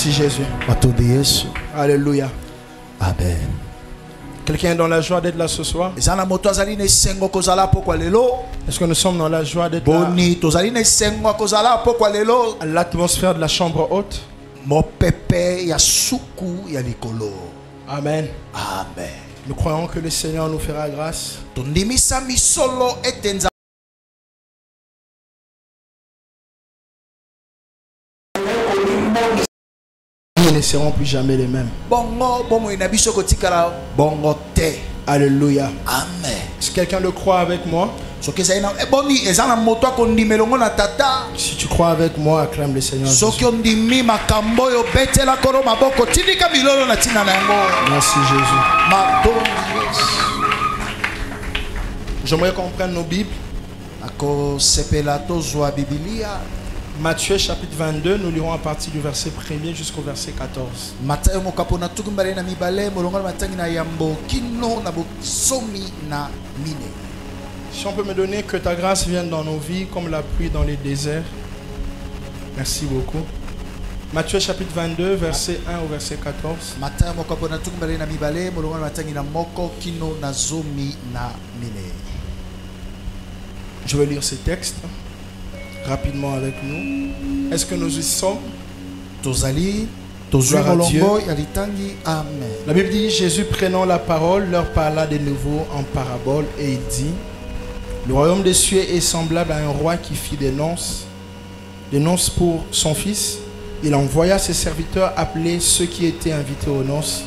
Merci Jésus. Alléluia. Amen. Quelqu'un est dans la joie d'être là ce soir? Est-ce que nous sommes dans la joie d'être là à l'atmosphère de la chambre haute? Amen. Amen. Nous croyons que le Seigneur nous fera grâce. Nous ne serons plus jamais les mêmes. Alléluia. Amen. Si quelqu'un le croit avec moi, si tu crois avec moi, acclame le Seigneur Jésus. Merci Jésus. J'aimerais qu'on prenne nos Bibles. Matthieu chapitre 22, nous lirons à partir du verset 1er jusqu'au verset 14. Si on peut me donner que ta grâce vienne dans nos vies comme la pluie dans les déserts. Merci beaucoup. Matthieu chapitre 22, verset 1 au verset 14. Je vais lire ces textes rapidement avec nous. Est-ce que nous y sommes? Gloire à Dieu. La Bible dit, Jésus prenant la parole leur parla de nouveau en parabole et il dit: le royaume des cieux est semblable à un roi qui fit des noces pour son fils. Il envoya ses serviteurs appeler ceux qui étaient invités aux noces,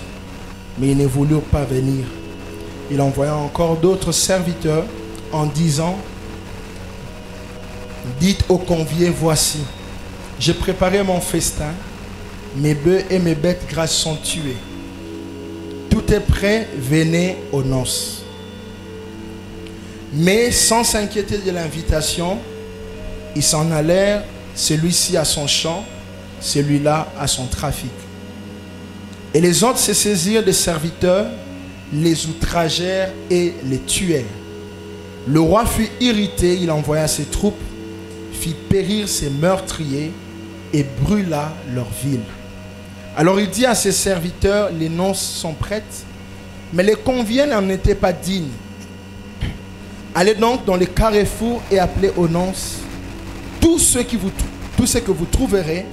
mais ils ne voulurent pas venir. Il envoya encore d'autres serviteurs en disant: dites aux conviés, voici, j'ai préparé mon festin, mes bœufs et mes bêtes grasses sont tués. Tout est prêt, venez aux noces. Mais sans s'inquiéter de l'invitation, ils s'en allèrent, celui-ci à son champ, celui-là à son trafic. Et les autres se saisirent des serviteurs, les outragèrent et les tuèrent. Le roi fut irrité, il envoya ses troupes, fit périr ses meurtriers et brûla leur ville. Alors il dit à ses serviteurs: les noces sont prêtes, mais les conviés n'en étaient pas dignes. Allez donc dans les carrefours et appelez aux noces tout ce que vous trouverez.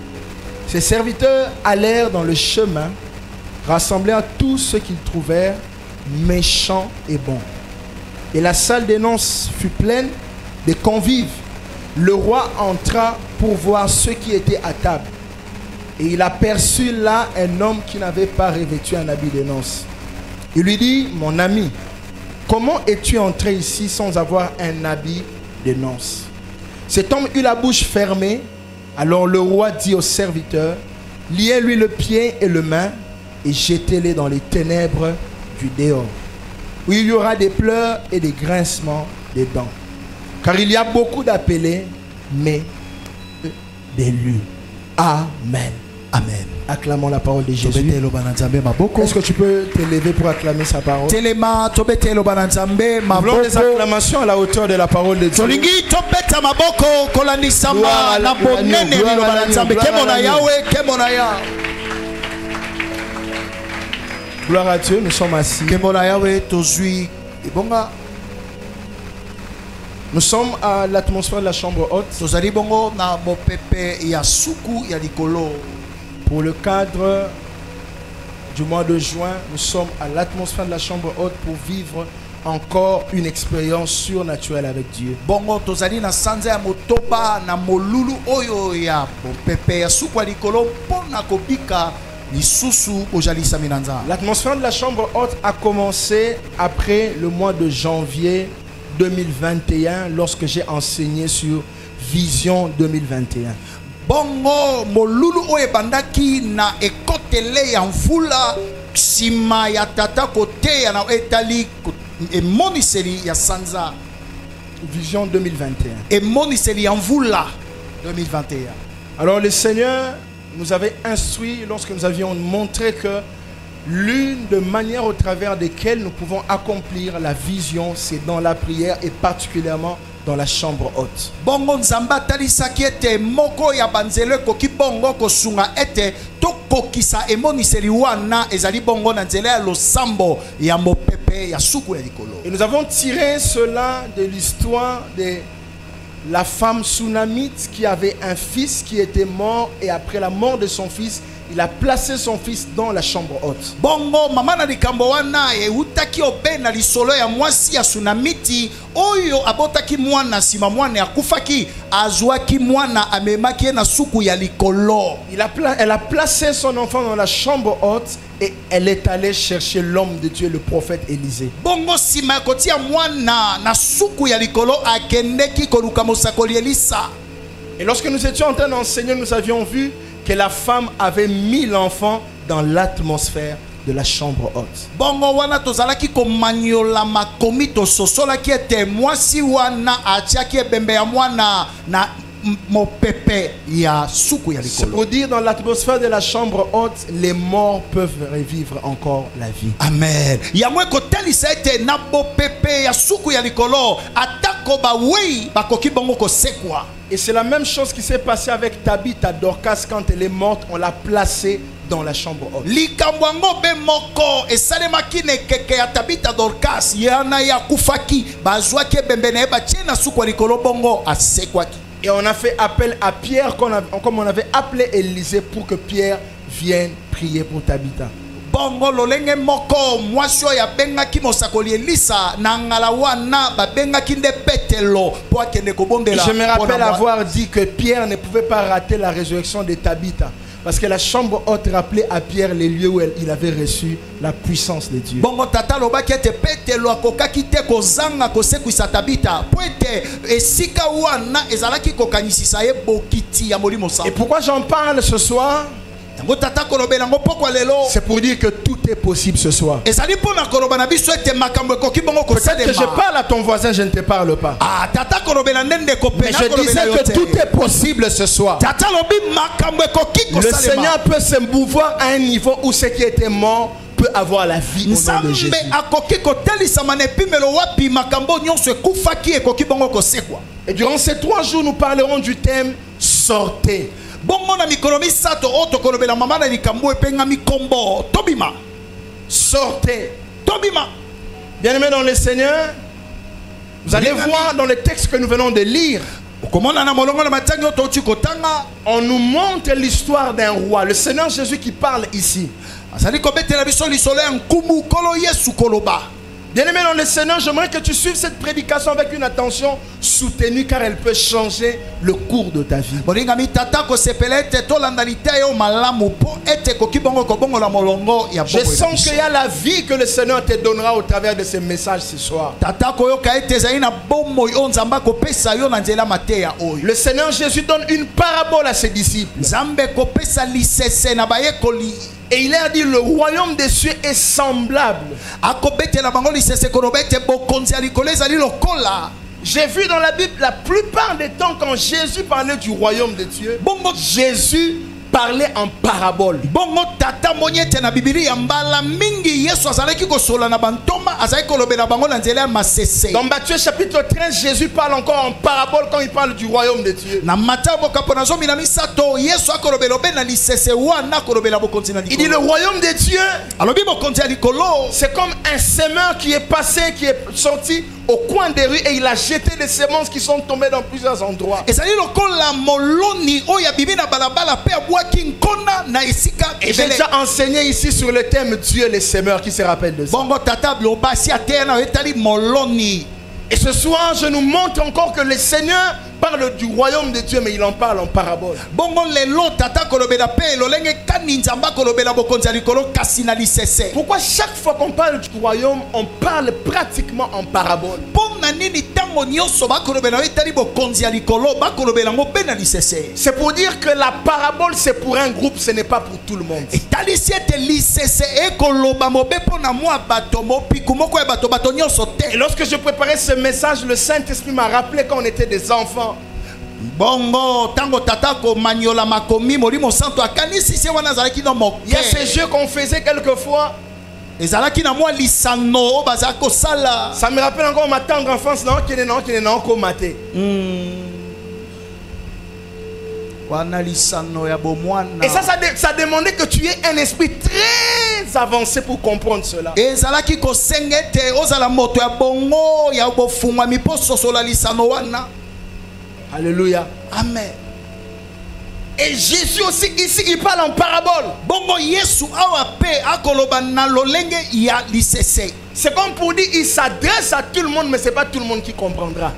Ses serviteurs allèrent dans le chemin, rassemblèrent tout ce qu'ils trouvèrent, méchants et bons. Et la salle des noces fut pleine des convives. Le roi entra pour voir ceux qui étaient à table. Et il aperçut là un homme qui n'avait pas revêtu un habit de noces. Il lui dit: mon ami, comment es-tu entré ici sans avoir un habit de noces? Cet homme eut la bouche fermée. Alors le roi dit aux serviteurs: liez-lui le pied et le main et jetez-les dans les ténèbres du dehors, où il y aura des pleurs et des grincements des dents. Car il y a beaucoup d'appelés, mais d'élus. Amen. Amen. Acclamons la parole de Jésus. Est-ce que tu peux te lever pour acclamer sa parole? Voulons des acclamations à la hauteur de la parole de Dieu. Gloire à Dieu, nous sommes assis. Nous sommes à l'atmosphère de la chambre haute. Pour le cadre du mois de juin, nous sommes à l'atmosphère de la chambre haute pour vivre encore une expérience surnaturelle avec Dieu. L'atmosphère de la chambre haute a commencé après le mois de janvier 2021, lorsque j'ai enseigné sur Vision 2021. Bongo molulu oye bandaki na ekotele ya mvula sima ya tata kote ya na etali emoniseli ya sanza. Vision 2021. Emoniseli ya mvula 2021. Alors le Seigneur nous avait instruit lorsque nous avions montré que l'une des manières au travers desquelles nous pouvons accomplir la vision, c'est dans la prière et particulièrement dans la chambre haute. Bongo nzamba talisaki ete moko ya banzelo koki bongo kosunga ete tokokisa emoniseli wana ezali bongo na nzela ya losambo ya mopepe ya suku ya likolo. Et nous avons tiré cela de l'histoire de la femme Sunamite qui avait un fils qui était mort, et après la mort de son fils, il a placé son fils dans la chambre haute. Bongo mama na likambo wana utaki obe na lisolo ya mwasi ya Sunamiti oyo abotaki mwana sima mwana ya kufaki azwaki mwana amemaki na suku ya likolo. Elle a placé son enfant dans la chambre haute et elle est allée chercher l'homme de Dieu, le prophète Élisée. Bongo sima kotia mwana na suku ya likolo akendeki koluka mosakoli Elisa. Et lorsque nous étions en train d'enseigner, nous avions vu que la femme avait mis l'enfant dans l'atmosphère de la chambre haute. Bongo wana tozalaki komanyola makomi tososolaki ete mwasi wana atiaki ebembe ya mwana na mopepe ya suku ya C'est likolo. pour dire, dans l'atmosphère de la chambre haute, les morts peuvent revivre encore la vie. Amen. Yamwe kotelisa ete na bopepe ya suku ya likolo atako ba wei bakoki bongo kosekwa. Et c'est la même chose qui s'est passé avec Tabitha Dorcas quand elle est morte, on l'a placée dans la chambre haute. Likambwango be moko esalemaki ne keke ya Tabitha Dorcas yana ya kufaki bazwaki bembe na eba tena suku ya likolo bongo asekwaki. Et on a fait appel à Pierre comme on avait appelé Élisée pour que Pierre vienne prier pour Tabitha. Bongo lolenge moko mwasho ya bengaki mosakoli Elisa na ngala wana ba bengaki nde Petelo po akende kobondela. Je me rappelle avoir dit que Pierre ne pouvait pas rater la résurrection de Tabitha, parce que la chambre haute rappelait à Pierre les lieux où il avait reçu la puissance de Dieu. Bongo tata lobaki ete Petelo akokaki te kozanga kosekwisa Tabitha po ete esika wana ezalaki kokanisisa ye bokiti ya molimo sa. Et pourquoi j'en parle ce soir? C'est pour dire que tout est possible ce soir. Peut-être que je parle à ton voisin, je ne te parle pas. Mais je disais que tout est possible ce soir. Le Seigneur peut se mouvoir à un niveau où ce qui était mort peut avoir la vie au nom de Jésus. Et durant ces 3 jours, nous parlerons du thème sortez. Sortez. Bien-aimés dans le Seigneur, vous allez voir dans le texte que nous venons de lire, on nous montre l'histoire d'un roi. Le Seigneur Jésus qui parle ici. Bien-aimé dans le Seigneur, j'aimerais que tu suives cette prédication avec une attention soutenue, car elle peut changer le cours de ta vie. Je sens qu'il y a la vie que le Seigneur te donnera au travers de ces messages ce soir. Le Seigneur Jésus donne une parabole à ses disciples. Et il a dit, le royaume des cieux est semblable. J'ai vu dans la Bible, la plupart des temps, quand Jésus parlait du royaume de Dieu, Jésus parlait en parabole. Dans Matthieu chapitre 13, Jésus parle encore en parabole quand il parle du royaume de Dieu. Il dit le royaume de Dieu, c'est comme un semeur qui est passé, qui est sorti au coin des rues, et il a jeté des semences qui sont tombées dans plusieurs endroits. Et j'ai déjà enseigné ici sur le thème Dieu les semeurs, qui se rappelle de ça. Et ce soir, je nous montre encore que le Seigneur parle du royaume de Dieu, mais il en parle en parabole. Pourquoi chaque fois qu'on parle du royaume, on parle pratiquement en parabole? C'est pour dire que la parabole, c'est pour un groupe, ce n'est pas pour tout le monde. Et lorsque je préparais ce message, le Saint-Esprit m'a rappelé quand on était des enfants. Bongo tango tatako maniola makomi molimo santo akanisi se wana zalaki no moke. Il y a ces jeux qu'on faisait quelquefois. ezalaki na mwa lisano baza kosala. Ça me rappelle encore ma tendre enfance, non, qui est encore maté. Et ça demandait que tu aies un esprit très avancé pour comprendre cela. Alléluia. Amen. Et Jésus aussi ici il parle en parabole. C'est comme pour dire il s'adresse à tout le monde mais c'est pas tout le monde qui comprendra.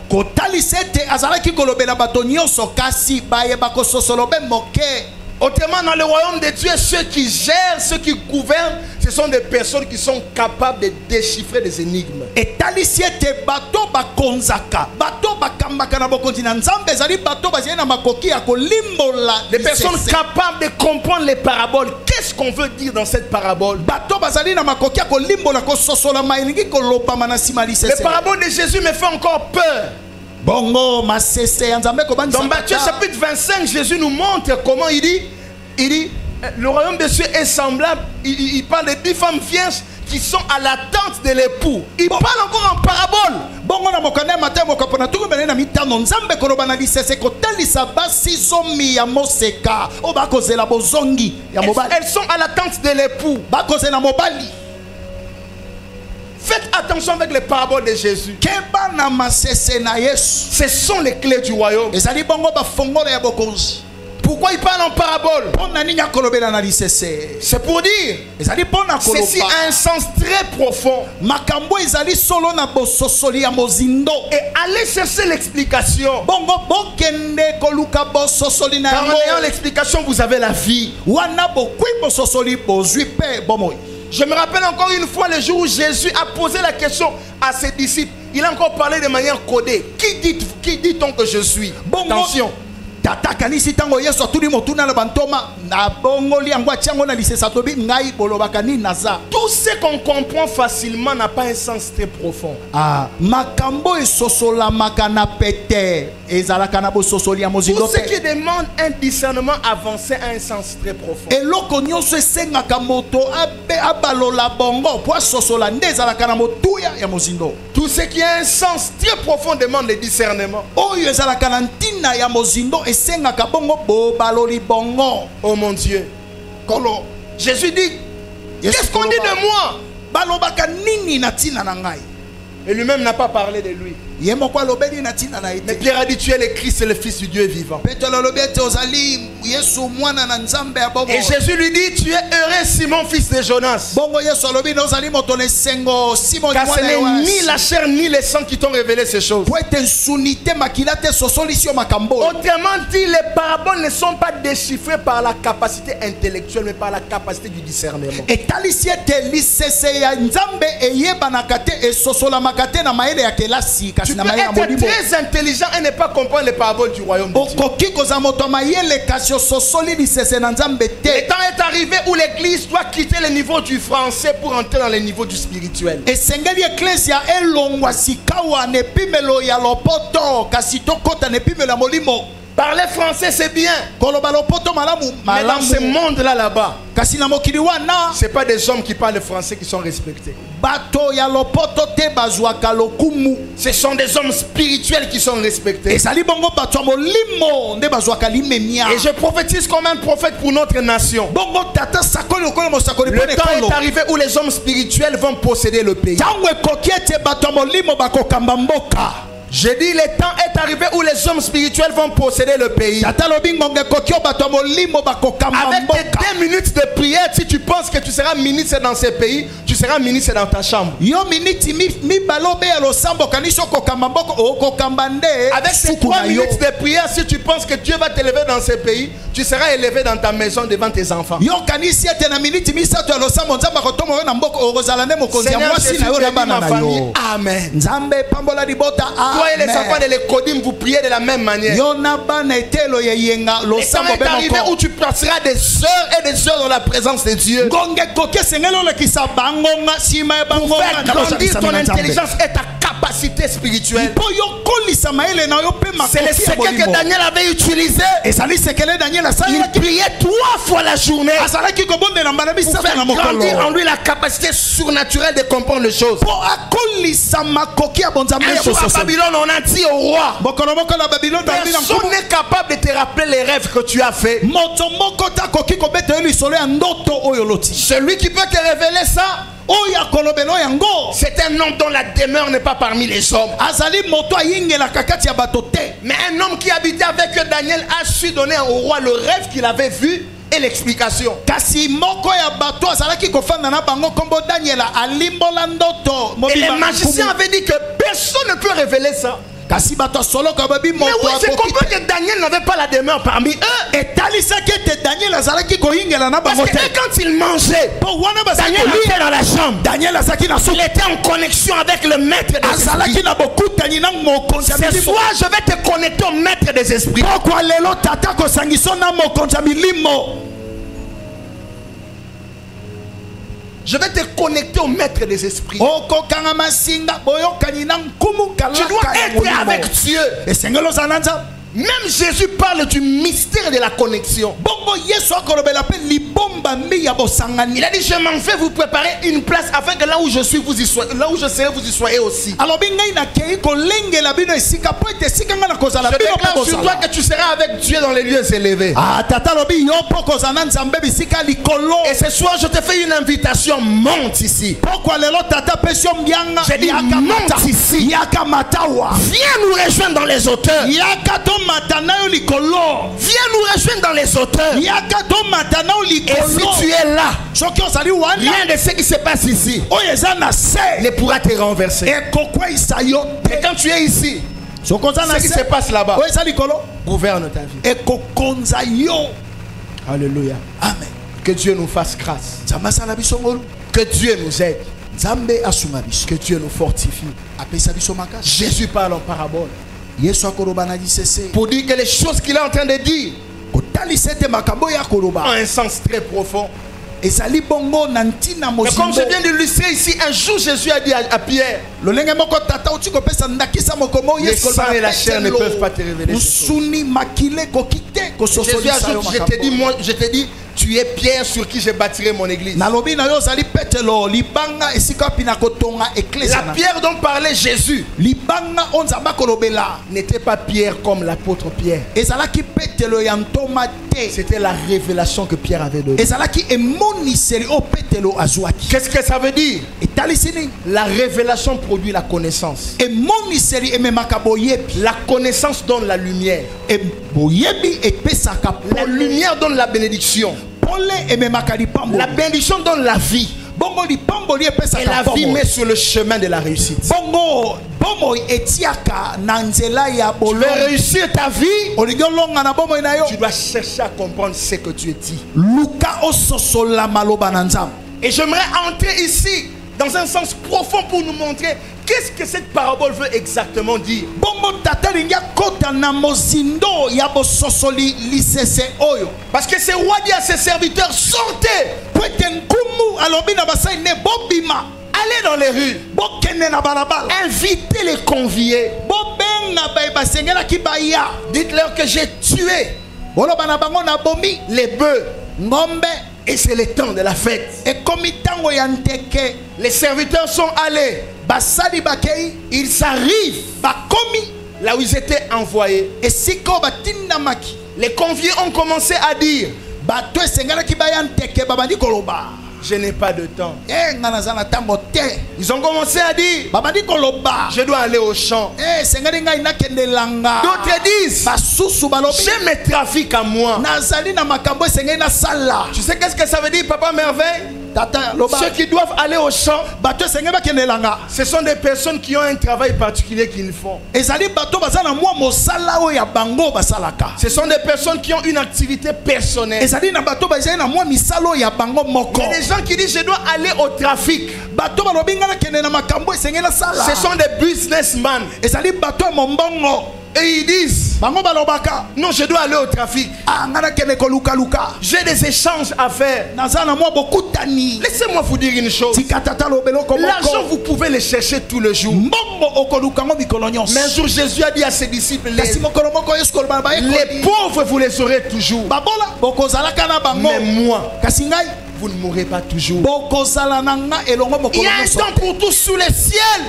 Autrement, dans le royaume de Dieu, ceux qui gèrent, ceux qui gouvernent, ce sont des personnes qui sont capables de déchiffrer des énigmes. Des personnes capables de comprendre les paraboles. Qu'est-ce qu'on veut dire dans cette parabole? Les paraboles de Jésus me font encore peur. Dans Matthieu chapitre 25, Jésus nous montre comment il dit le royaume de Dieu est semblable. Il parle de 10 femmes vierges qui sont à l'attente de l'époux. Il parle encore en parabole. Elles sont à l'attente de l'époux. Faites attention avec les paraboles de Jésus. Ce sont les clés du royaume. Pourquoi il parle en parabole? C'est pour dire ceci a un sens très profond. Et allez chercher l'explication. Car en ayant l'explication, vous avez la vie. Je me rappelle encore une fois le jour où Jésus a posé la question à ses disciples. Il a encore parlé de manière codée. Qui dit-on que je suis? Attention. Tout ce qu'on comprend facilement n'a pas un sens très profond. Tout ce qui demande un discernement avancé a un sens très profond. Tout ce qui a un sens très profond demande le discernement. Oh mon Dieu. Jésus dit, qu'est-ce qu'on dit de moi? Et lui-même n'a pas parlé de lui. Mais Pierre a dit, tu es le Christ et le Fils du Dieu vivant. Et Jésus lui dit, tu es heureux Simon, fils de Jonas. Car ce n'est ni la chair ni le sang qui t'ont révélé ces choses. Autrement dit, les paraboles ne sont pas déchiffrées par la capacité intellectuelle, mais par la capacité du discernement. Avec tu peux être très intelligent et ne pas comprendre les paraboles du royaume de Dieu. Le temps est arrivé où l'église doit quitter le niveau du français pour entrer dans le niveau du spirituel. Parler français c'est bien. Mais dans ce monde-là, là-bas, ce n'est pas des hommes qui parlent français qui sont respectés. Ce sont des hommes spirituels qui sont respectés. Et je prophétise comme un prophète pour notre nation. Le temps est arrivé où les hommes spirituels vont posséder le pays. Je dis le temps est arrivé où les hommes spirituels vont posséder le pays. Avec tes 2 minutes de prière, si tu penses que tu seras ministre dans ce pays, tu seras ministre dans ta chambre. Avec tes 3 minutes de prière, si tu penses que Dieu va t'élever dans ce pays, tu seras élevé dans ta maison devant tes enfants. Seigneur, Jésus, bénis ma famille. Amen. Toi et les enfants de l'Ecodim, vous priez de la même manière. Le temps est arrivé où tu passeras des heures et des heures dans la présence de Dieu pour faire grandir ton intelligence et ta capacité capacité spirituelle. po yo kolisa maele na yo pe C'est le secret que Daniel avait utilisé. et ça li sekele Daniel Il priait 3 fois la journée azalaki kobondela mbala pour misatu faire na grandir en mokolo lui la capacité surnaturelle de comprendre les choses. po akolisa makoki ya bonzambe Un ya jour à bososo Babylone, on a dit au roi, mokolo moko na Babylone personne n'est capable de te rappeler les rêves que tu as fait. moto moko takoki kobeta yo lisolo ya ndoto oyo loti Celui qui peut te révéler ça, oyo akolobela yango c'est un homme dont la demeure n'est pas parmi les hommes. azali moto ayingelaka kati ya bato te. Mais un homme qui habitait avec Daniel a su donner au roi le rêve qu'il avait vu et l'explication. kasi moko ya bato azalaki kofanda na bango kombo Daniela alimbola ndoto Et les magiciens avaient dit que personne ne peut révéler ça. kasi bato soloka babi Mais moto oui, c'est compris que Daniel n'avait pas la demeure parmi eux. etalisaki ete Daniel azalaki koyingela na Parce bango que te quand il mangeait, po wana bazalaki Daniel était dans la chambre. Daniel azalaki na Il suki était en connexion avec le maître des azalaki esprits. na bokutani na mokonzi ya Ce milimo soir, je vais te connecter au maître des esprits. pokwa lelo tata kosangiso na mokonzi ya milimo Je vais te connecter au maître des esprits. okokanga masinga boyokani na nkumu Tu dois kalaka ya être molimo avec Dieu. esengeli ozala na nzambe Même Jésus parle du mystère de la connexion. bongo yesu akolobela mpe libombambi ya bosangani Il a dit, je m'en vais vous préparer une place afin que là où je suis, vous y soyez, là où je serai, vous y soyez aussi. alobi ngai nakei kolengela bino esika po ete esika ngai na kozala Je bino mpe déclare sur toi kozala que tu seras avec Dieu dans les lieux élevés. tata alobi yo mpo kozala na nzambe bisika likolo Et ce soir, je te fais une invitation. Monte ici. pokwa lelo tata pesi yo mbianga J'ai dit, yaka mata monte ici. yaka matawa Viens nous rejoindre dans les hauteurs. yaka to mata na yo likolo Viens nous rejoindre dans les hauteurs. yaka to mata na yo Et si likolo tu es là, soki ozali wana rien de ce qui se passe ici oyo eza na se ne pourra te renverser. ekokweyisa yo Et quand tu es ici, soki oza na ce qui se se passe là-bas oyo eza likolo gouverne ta vie. ekokonza yo Alléluia. amen Que Dieu nous fasse grâce. nzambe asala biso ngolu Que Dieu nous aide. nzambe asunga biso Que Dieu nous fortifie. apesa biso makasi Jésus parle en parabole yesu akoloba na lisese Pour dire que les choses qu'il est en train de dire kotalisa ete makambo oyo ont akoloba un sens très profond. ezali bongo na ntina Mais comme je mozindo viens d'illustrer ici, un jour Jésus a dit à Pierre, lolenge moko tata uti kopesa ndakisa mokomo le sang et la chair ne peuvent pas te révéler ces choses. usuni makile koki te Jésus kososolisa yo ajoute, je te dis, makambo moi, je te dis, tu es Pierre sur qui je bâtirai mon église. nalobi na yo ozali petelo libanga esika wapi na kotonga eklesia La na pierre dont parlait Jésus libanga oyo nzambe akolobela n'était pas Pierre comme l'apôtre Pierre. ezalaki petelo ya ntoma te C'était la révélation que Pierre avait donnée. ezalaki emoniseli oyo petelo azwaki Qu'est-ce que ça veut dire? etalisi nini La révélation produit la connaissance. emoniseli ememaka boyebi La connaissance donne la lumière. boyebi epesaka La lumière donne la bénédiction. pole ememaka lipamboli La bénédiction donne la vie. bongo lipamboli Et epesaka la vie bomoi. met sur le chemin de la réussite. bongo bomoi etiaka na nzela ya Tu veux bolongo réussir ta vie? olingi olonga na bomoi na yo Tu dois chercher à comprendre ce que tu es dit. luka ososola maloba na nzambe Et j'aimerais entrer ici dans un sens profond pour nous montrer qu'est-ce que cette parabole veut exactement dire. bongo tata lingi akota na mozindo ya bososoli lisese oyo Parce que ce roi dit à ses serviteurs, sortez, po ete nkumu alobi na basali ne bobima allez dans les rues, bokende na balabala invitez les conviés. bobenga baye basengelaki baya Dites-leur que j'ai tué boloba na bango na bomi les bœufs ngombe et c'est le temps de la fête. ekomi ntango ya ndeke Les serviteurs sont allés, basali bakei ils arrivent bakomi là où ils étaient envoyés. esika oyo batindamaki Les conviés ont commencé à dire, bato esengelaki baya ndeke babandi koloba Je n'ai pas de temps. nga naza na ntango te ils ont commencé à dire, babandi koloba je dois aller au champ. esengeli ngai nakende elanga D'autres disent, basusu balobi j'ai mes trafics à moi. nazali na makambo esengeli nasala Tu sais qu'est-ce que ça veut dire, Papa Merveille? tata loba Ceux qui doivent aller au champ, bato esengeli bakende elanga ce sont des personnes qui ont un travail particulier qu'ils font. ezali bato baza na mwa mosala oyo ya bango basalaka Ce sont des personnes qui ont une activité personnelle. ezali na bato bazali na mwa misala oyo ya bango moko Il y a des gens qui disent, je dois aller au trafic. bato balobi ngai nakende na makambo esengeli nasala Ce sont des businessmen. ezali bato ya mombongo Et ils disent, bango balobaka non, je dois aller au trafic. ngana kene ko luka luka J'ai des échanges à faire. nazana mwa bokutani Laissez-moi vous dire une chose. tikatata lobelo ko L'argent, vous pouvez le chercher tous les jours. mbongo okoluka ngo bikolo nyonso Mais un jour, Jésus a dit à ses disciples, kasi mokolo moko Yesu koloba ba les pauvres, vous les aurez toujours. babola bokozalaka na bango Mais moi, kasi ngai vous ne mourrez pas toujours. bokozala na nga elongo Il y mokolo a un nyonso temps pour tout sous le ciel.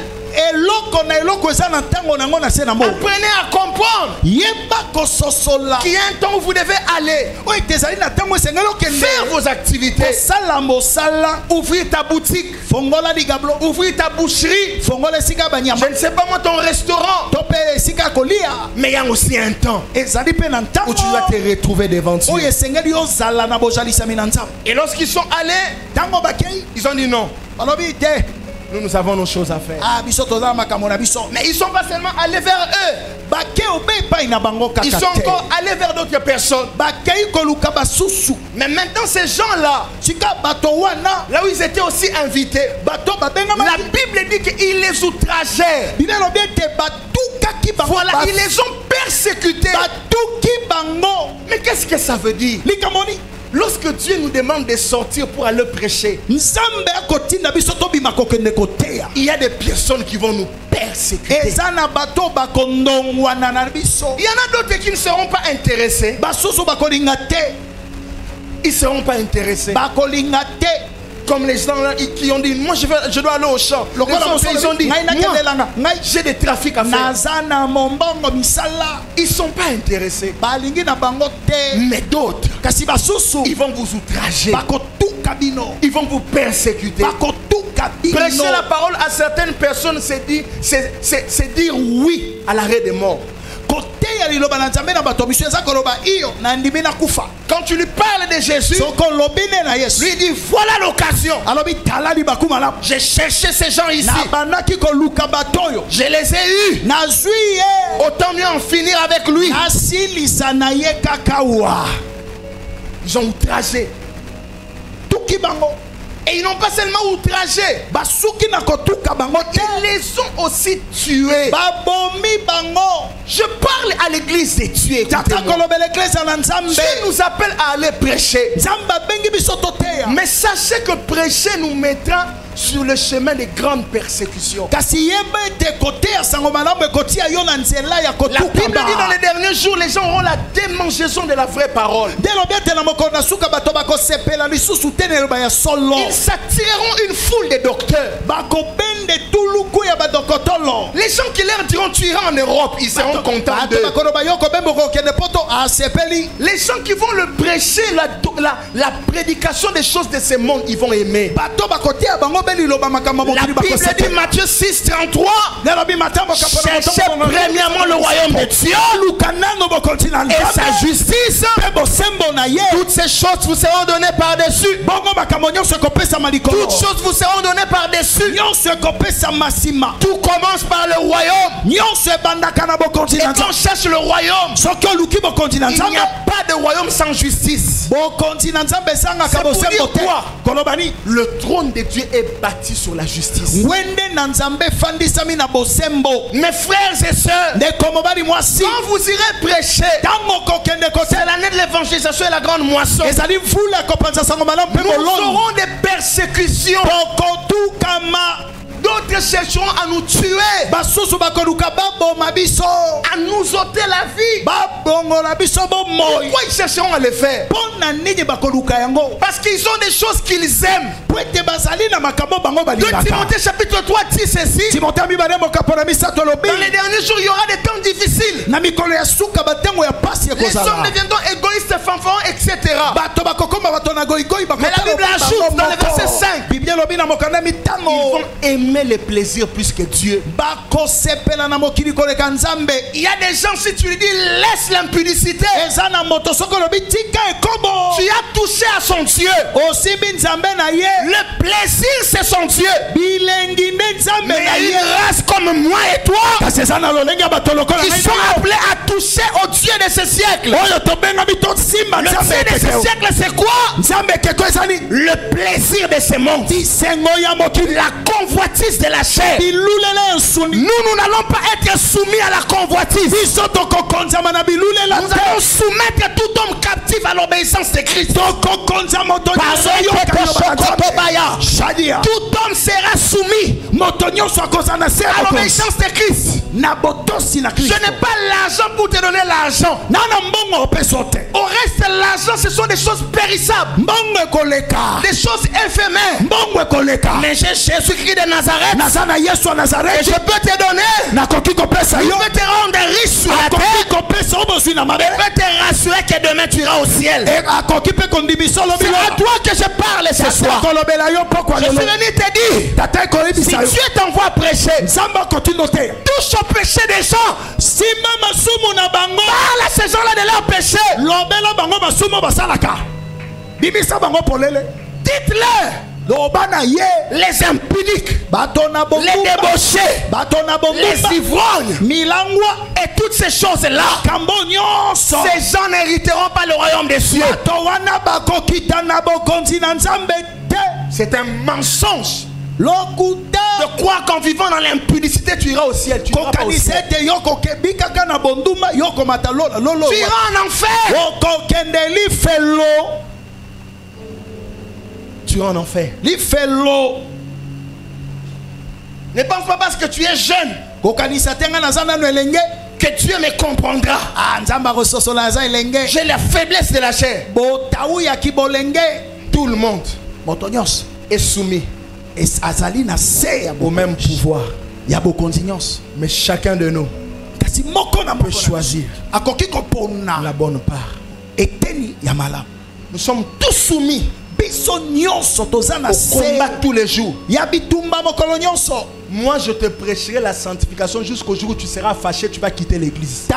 eloko na eloko eza na ntango nango na se na moko Apprenez à comprendre yeba kososola qu'il y a un temps où vous devez aller oyo ezali na ntango esengeli okende faire vos activités. kosala mosala Ouvrir ta boutique, fongola ligablo ouvrir ta boucherie. fongola esika banyama Je ne sais pas moi, ton restaurant. to mpe esika kolia Mais il y a aussi un temps ezali mpe na où tu dois ntango te retrouver devant Dieu. oyo esengeli ozala na bozalisami na nzambe Et lorsqu'ils sont allés, ntango bakei ils ont dit non, balobi te nous avons nos choses à faire. biso toza na makambo na biso Mais ils ne sont pas seulement allés vers eux, bake obe epai na bango ils kaka sont te encore allés vers d'autres personnes. bakei koluka basusu Mais maintenant, ces gens-là, sika bato wana là où ils étaient aussi invités, bato la babengamaki Bible dit qu'ils les outrageaient. bible elobi ete batukaki bango Voilà, ils les ont persécutés. batuki bango Mais qu'est-ce que ça veut dire? likamoni Lorsque Dieu nous demande de sortir pour aller prêcher, nzambe akotinda biso tobima kokende koteya il y a des personnes qui vont nous persécuter. eza na bato bakondongwana na biso Il y en a d'autres qui ne seront pas intéressés. basusu bakolinga te Ils ne seront pas intéressés. bakolinga te Comme les gens là qui ont dit, moi je dois aller au champ. Les lokola gens, ils ont dit, ngai moi nakendelanga ngai j'ai des trafics à faire. naza na mombongo misala Ils ne sont pas intéressés. balingi na bango te Mais d'autres, kasi basusu ils vont vous outrager. bakotuka bino Ils vont vous persécuter. bakotuka bino Prêcher la parole à certaines personnes, c'est dire oui à l'arrêt des morts. koteya liloba na nzambe na bato biso eza koloba iyo na ndimi na kufa Quand tu lui parles de Jésus, soko olobi ne na yesu lui dit voilà l'occasion. alobi tala libaku malamu J'ai cherché ces gens ici. nabandaki koluka bato oyo Je les ai eus. nazwi ye Autant mieux en finir avec lui. nasilisa na ye kaka wa Ils ont outragé. tuki bango Et ils n'ont pas seulement outragé, basuki na kotuka bango te ils les ont aussi tués. babomi bango Je parle à l'église de tuer. taka kolobela eklezia na nzambe Dieu nous appelle à aller prêcher. nzambe abengi biso toteya Mais sachez que prêcher nous mettra sur le chemin des grandes persécutions. kasi yeba ete koteya sango malamu ekotia yo na nzela ya La Bible dit dans kotuka les derniers jours, les gens auront la démangeaison de la vraie parole. nde lobi ete na mokolo na suka bato bakosepela lisusu te na eloba ya solo Ils s'attireront une foule de docteurs. bakobende tuluku ya badokotolo Les gens qui leur diront tu iras en Europe, ils seront contents bato d'eux. bakoloba yo kobemba okokende poto asepeli Les gens qui vont le prêcher, la prédication des choses de ce monde, ils vont aimer. bato bakotia bango be liloba makambo La mokili Bible dit bakosepela Matthieu 6:33, nelobi matambo cherchez premièrement le royaume de Dieu luka nango bokonti na et sa nzambe justice. mpe bosembo na ye Toutes ces choses vous seront données par-dessus. bongo makambo nyonso ekopesama likolo Toutes choses vous seront données par-dessus. nyonso ekopesama nsima Tout commence par le royaume. nyonso ebandaka na bokonzi Et na quand on nzambe cherche le royaume, soki oluki bokonzi na il n'y nzambe a pas de royaume sans justice. bokonzi na nzambe esangaka C'est pour bosembo dire te quoi? koloba nini Le trône de Dieu est bâti sur la justice. ngwende na nzambe efandisami na bosembo Mes frères et sœurs, ndeko mobali mwasi quand vous irez prêcher, ntango kokende c'est kotela l'année de l'évangélisation et la grande moisson. ezali mvula ekopanza sango malamu mpe Nous boloni aurons des persécutions. bokotukama D'autres chercheront à nous tuer, basusu bakoluka baboma biso à nous ôter la vie. babongola biso bomoi Pourquoi ils chercheront à le faire? mpo na nini bakoluka yango Parce qu'ils ont des choses qu'ils aiment. po ete bazali na makambo bango 2 balingaka Timothée chapitre 3 dit ceci. timothée mibale mokapo na misato alobi Dans les derniers jours, il y aura des temps difficiles. na mikolo ya suka batango ya pasi Les hommes ekozala deviendront égoïstes, fanfarons, etc. bato bakokoma bato na goigoi Mais la Bible ajoute dans le verset 5, biblia elobi na mokanda ils mitango vont aimer les plaisirs plus que Dieu. bakosepela na mokili koleka nzambe Il y a des gens, si tu lui dis laisse l'impudicité, eza na moto soki olobi tika ekobo tu as touché à son Dieu. osimbi nzambe na ye Le plaisir, c'est son Dieu. bilengi nde nzambe Mais il y na a ye une race comme moi et toi kasi eza na lolenge ya bato lokola qui ngai sont na yo. appelés à toucher au Dieu de ce siècle. oyo tobengami tosimba Le nzambe Dieu de ce ekeko siècle, c'est quoi? nzambe ekeko ezali Le plaisir de ce monde. la convoitise de la chair. Nous n'allons pas être soumis à la convoitise. Nous allons soumettre tout homme captif à l'obéissance de Christ. Tout homme sera soumis à l'obéissance de Christ. Je n'ai pas l'argent pour te donner l'argent. Au reste, l'argent, ce sont des choses périssables, des choses éphémères. Mais j'ai Jésus-Christ de Nazareth, et je peux te donner, je peux te rendre riche sur la terre, je peux te rassurer que demain tu iras au ciel. C'est à toi que je parle ce soir. Je suis venu te dire, si Dieu t'envoie à prêcher, touche au péché des gens, parle à ces gens-là de leur péché. Dites-leur, les impudiques, les débauchés, les ivrognes et toutes ces choses-là, ces gens n'hériteront pas le royaume des cieux. C'est un mensonge de croire qu'en vivant dans l'impudicité tu iras au ciel. Tu iras pas au ciel. Tu iras en enfer. Tu iras en enfer. Ne pense pas parce que tu es jeune que Dieu me comprendra. J'ai la faiblesse de la chair. Tout le monde est soumis au même pouvoir. Mais chacun de nous peut choisir la bonne part. Nous sommes tous soumis au combat tous les jours. Moi je te prêcherai la sanctification jusqu'au jour où tu seras fâché, tu vas quitter l'église.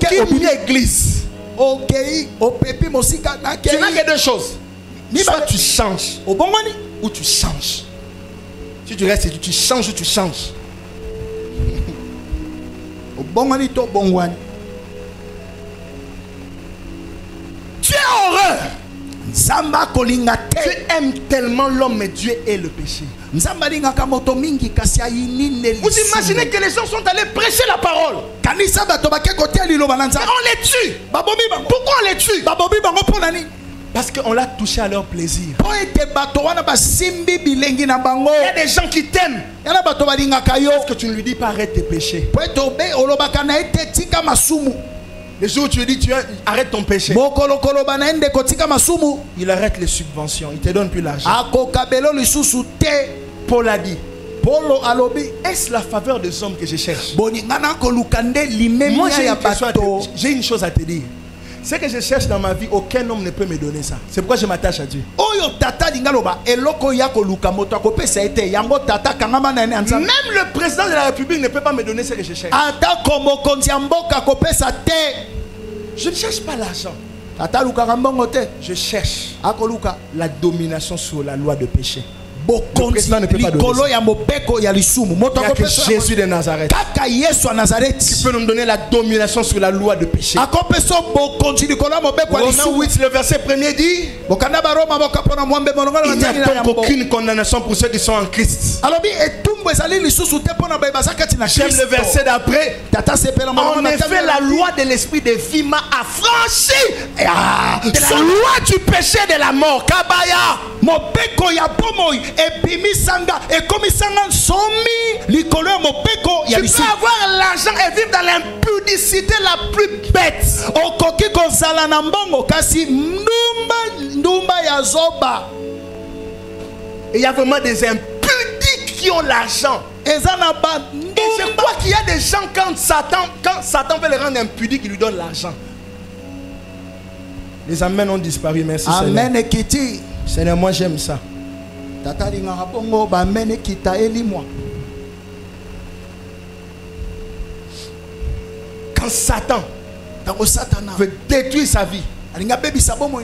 Aucune église. Tu n'as que deux choses. Soit tu changes ou tu changes. Si tu restes, tu changes ou tu changes. Tu es heureux. Tu aimes tellement l'homme, mais Dieu est le péché. Vous imaginez que les gens sont allés prêcher la parole. On les tue. Pourquoi on les tue? Parce qu'on l'a touché à leur plaisir. Il y a des gens qui t'aiment. Parce que tu ne lui dis pas arrête tes péchés. Le jour où tu lui dis arrête ton péché, il arrête les subventions, il ne te donne plus l'argent. Paul a dit, est-ce la faveur des hommes que je cherche? Moi j'ai une chose à te dire. Ce que je cherche dans ma vie, aucun homme ne peut me donner ça. C'est pourquoi je m'attache à Dieu. Même le président de la République ne peut pas me donner ce que je cherche. Je ne cherche pas l'argent. Je cherche la domination sur la loi de péché. Le président ne peut pas donner ça. Il n'y a que Jésus de Nazareth qui peut nous donner la domination sur la loi de péché. Romains 8, le verset 1er dit, il n'y a donc aucune condamnation pour ceux qui sont en Christ. J'aime le verset d'après. En effet, la loi de l'esprit de vie m'a affranchi de la loi du péché et de la mort. Kabaya. Tu peux avoir l'argent et vivre dans l'impudicité la plus bête. Et il y a vraiment des impudiques qui ont l'argent. Et je crois qu'il y a des gens, quand Satan veut les rendre impudiques, il lui donne l'argent. Les amens ont disparu, merci Seigneur. Seigneur, moi j'aime ça. Quand Satan veut détruire sa vie, il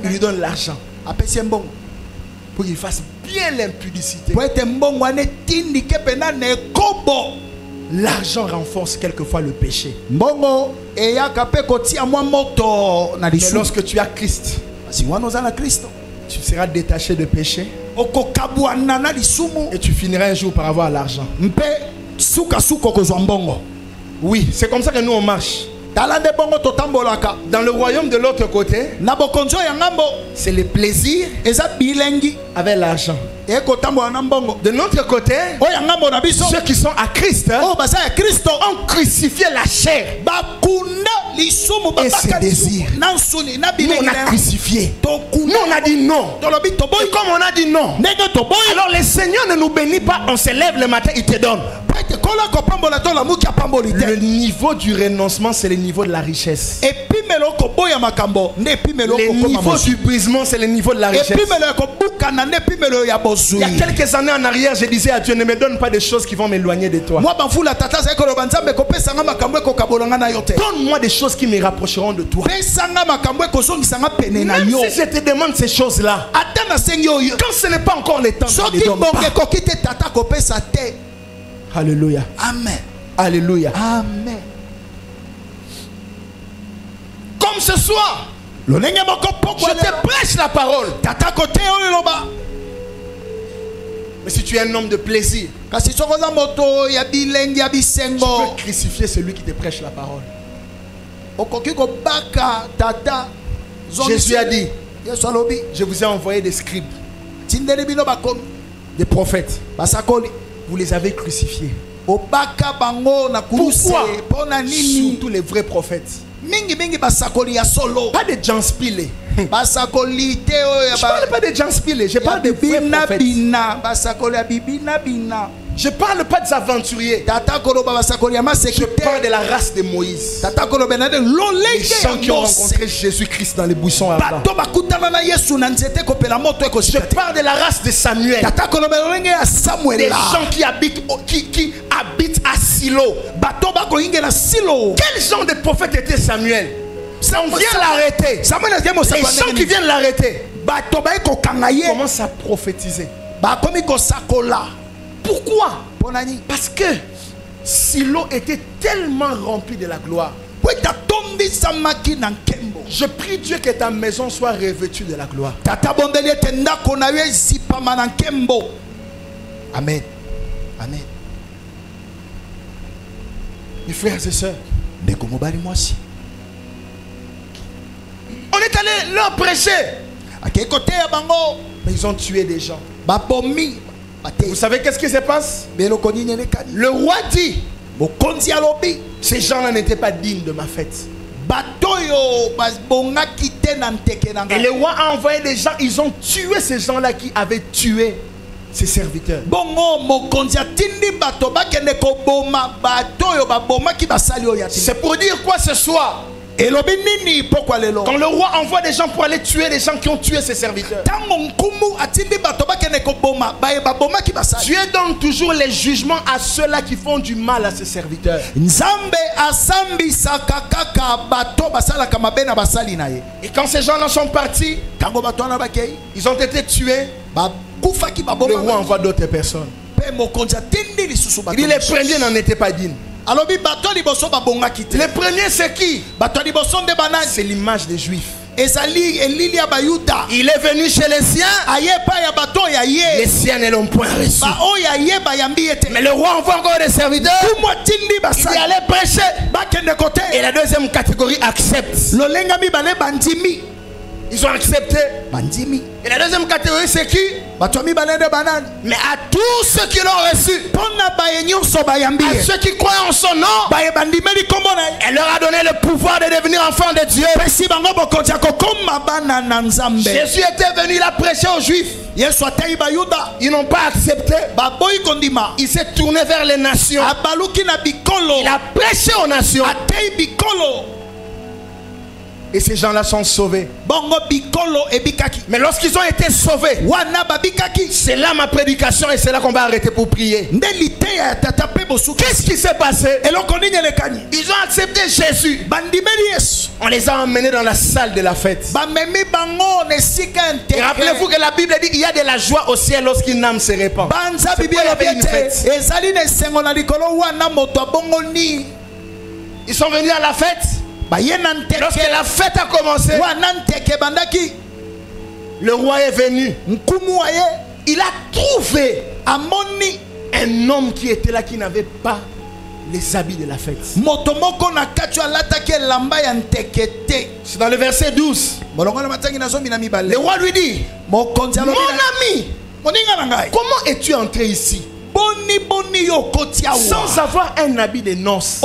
lui donne l'argent pour qu'il fasse bien l'impudicité. L'argent renforce quelquefois le péché. Mais lorsque tu as Christ, Tu seras détaché de péché. okokabwana lisumu Et tu finiras un jour par avoir l'argent. mpe suka kozwa mbongo. Oui, c'est comme ça que nous on marche. Tala nde bongo totambolaka. Dans le royaume de l'autre côté, Na bokonzo ya ngambo c'est les plaisirs eza bilengi avec l'argent. ekotambola na mbongo. De notre côté, Oya ngambo na biso ceux qui sont à Christ o baza ya Kristo ont crucifié la chair bakunda lisumu et ses babaka désirs. lisumu na nsuni na Nous bilengi on a crucifié. Nous tokunda on a dit non. tolobi Et toboyi comme on a dit non, ndenge toboyi alors le Seigneur ne nous bénit pas. On se lève le matin, il te donne. pete kola kopambola to la muki apamboli Le te niveau du renoncement, c'est le niveau de la richesse. epimelo koboya makambo nde epimelo Le kokoma niveau mosu du brisement, c'est le niveau de la richesse. epimelo ya kobukana nde epimelo ya Il bozwi. y a quelques années en arrière, je disais à Dieu, ne me donne pas des choses qui vont m'éloigner de toi. Mwa bamfula tata azali koloba nzambe kopesanga makambo ekokabolanga na yo te Donne-moi des choses qui me rapprocheront de toi. pesanga makambo ekozongisanga pene na Même yo si je te demande ces choses-là, ata nasengi oyo quand ce n'est pas encore le temps, ne soki les donne bongo pas. ekoki te tata kopesa te. Alléluia. Amen. Alléluia. Amen. Comme ce soir, lolenge moko je pokwa te prêche la parole. tata kote oyo loba Mais si tu es un homme de plaisir, kasi soko za moto ya bilengi ya tu bisengo peux crucifier celui qui te prêche la parole. okoki kobaka tata Jésus a dit, yesu alobi je vous ai envoyé des scribes, tindeli bino bakomi des prophètes. basakoli Vous les avez crucifiés. obaka bango na kuruse Pourquoi? mpona nini Surtout les vrais prophètes. mingi basakoli ya solo Pas des gens spilés. basakoli te oyo Je ne parle pas des gens spilés, je parle des vrais prophètes. bina basakoli ya bibina. Je ne parle pas des aventuriers. Tata koloba basakoli ya Je maseki parle te de la race de Moïse. tata koloba na de Les lolenge gens qui ont ya rencontré Jésus-Christ dans les buissons ardents. bato bakutana na yesu na nzete kopela moto Je ekosika te. parle de la race de Samuel. tata koloba lolenge ya Des samuela gens qui habitent à Silo. bato bakoyinge na silo. Quel genre de prophète était Samuel? On vient l'arrêter. samuel azali Les mosako gens qui viennent l'arrêter bato bayi kokanga ye commencent à prophétiser. bakomi kosakola. Pourquoi? Mpo nani? Parce que Silo était tellement rempli de la gloire. po etatombwisamaki na nkembo. Je prie Dieu que ta maison soit revêtue de la gloire. tata bondeli ete ndako na yo ezipama na nkembo. Amen. Amen. Mes frères et sœurs, ndeko mobali mwasi on est allé leur prêcher, akei koteya bango mais ils ont tué des gens. babomi Vous bateyi savez qu'est-ce qui se passe? beloko nini elekani. Le roi dit, mokonzi alobi ces gens-là n'étaient pas dignes de ma fête. bato oyo babongaki te na nteke na Et ngai. le roi a envoyé des gens, ils ont tué ces gens-là qui avaient tué ses serviteurs. bongo mokonzi atindi bato bakende koboma bato oyo babomaki basali oyo atindi. C'est pour dire quoi ce soir? elobi nini pokwa lelo Quand le roi envoie des gens pour aller tuer les gens qui ont tué ses serviteurs, ntango nkumu atindi bato bakende koboma baye babomaki basali. Dieu donne toujours les jugements à ceux-là qui font du mal à ses serviteurs. nzambe asambisaka kaka bato basalaka mabe na basali na ye. Et quand ces gens-là sont partis, ntango bato wana bakei ils ont été tués. bakufaki Le roi baboma envoie d'autres personnes. mpe mokonzi atindi lisusu bato Il dit les mosusu. premiers n'en étaient pas dignes. alobi bato ya liboso babongaki te. Les premiers c'est qui? bato ya liboso nde banani C'est l'image des Juifs. ezali elili ya bayuda. Il est venu chez les siens, aye epai ya bato oyo les aye siens ne l'ont point reçu. baoyo aye bayambi ye te. Mais le roi envoie encore des serviteurs. kumu atindi Il est basali allé prêcher. bakende Et kote. la deuxième catégorie accepte. lolenga mibale bandimi Ils ont accepté. bandimi Et la deuxième catégorie c'est qui? bato ya mibale nde banani Mais à tous ceux qui l'ont reçu, mpona baye nyonso bayambi à ye ceux qui croient en son nom, baye bandimeli nkombo na ye elle leur a donné le pouvoir de devenir enfants de Dieu. pesi bango bokonzi ya kokoma bana na nzambe. Jésus était venu, il a prêché aux Juifs. yesu atei bayuda Ils n'ont pas accepté. baboyi kondima. Il s'est tourné vers les nations. abaluki na bikolo Il a prêché aux nations. atei bikolo Et ces gens-là sont sauvés. bongo bikolo ebikaki. Mais lorsqu'ils ont été sauvés, wana babikaki c'est là ma prédication et c'est là qu'on va arrêter pour prier. nde liteya ya tata mpe bosuki. Qu'est-ce qui s'est passé? eloko nini elekani. Ils ont accepté Jésus. bandimeli yesu On les a emmenés dans la salle de la fête. bamemi bango na esika ya Et rappelez-vous ntekele. que la Bible dit qu'il y a de la joie au ciel lorsqu'une âme se répand. banza C'est bibi pourquoi il y elobi avait une ete fête. ezali na esengo na likolo wana moto abongoni. Ils sont venus à la fête. baye na Lorsque nteke la fête a commencé, wana nteke bandaki. Le roi est venu. Il a trouvé un homme qui était là qui n'avait pas les habits de la fête. C'est dans le verset 12. Le roi lui dit, mon ami, comment es-tu entré ici sans avoir un habit de noces?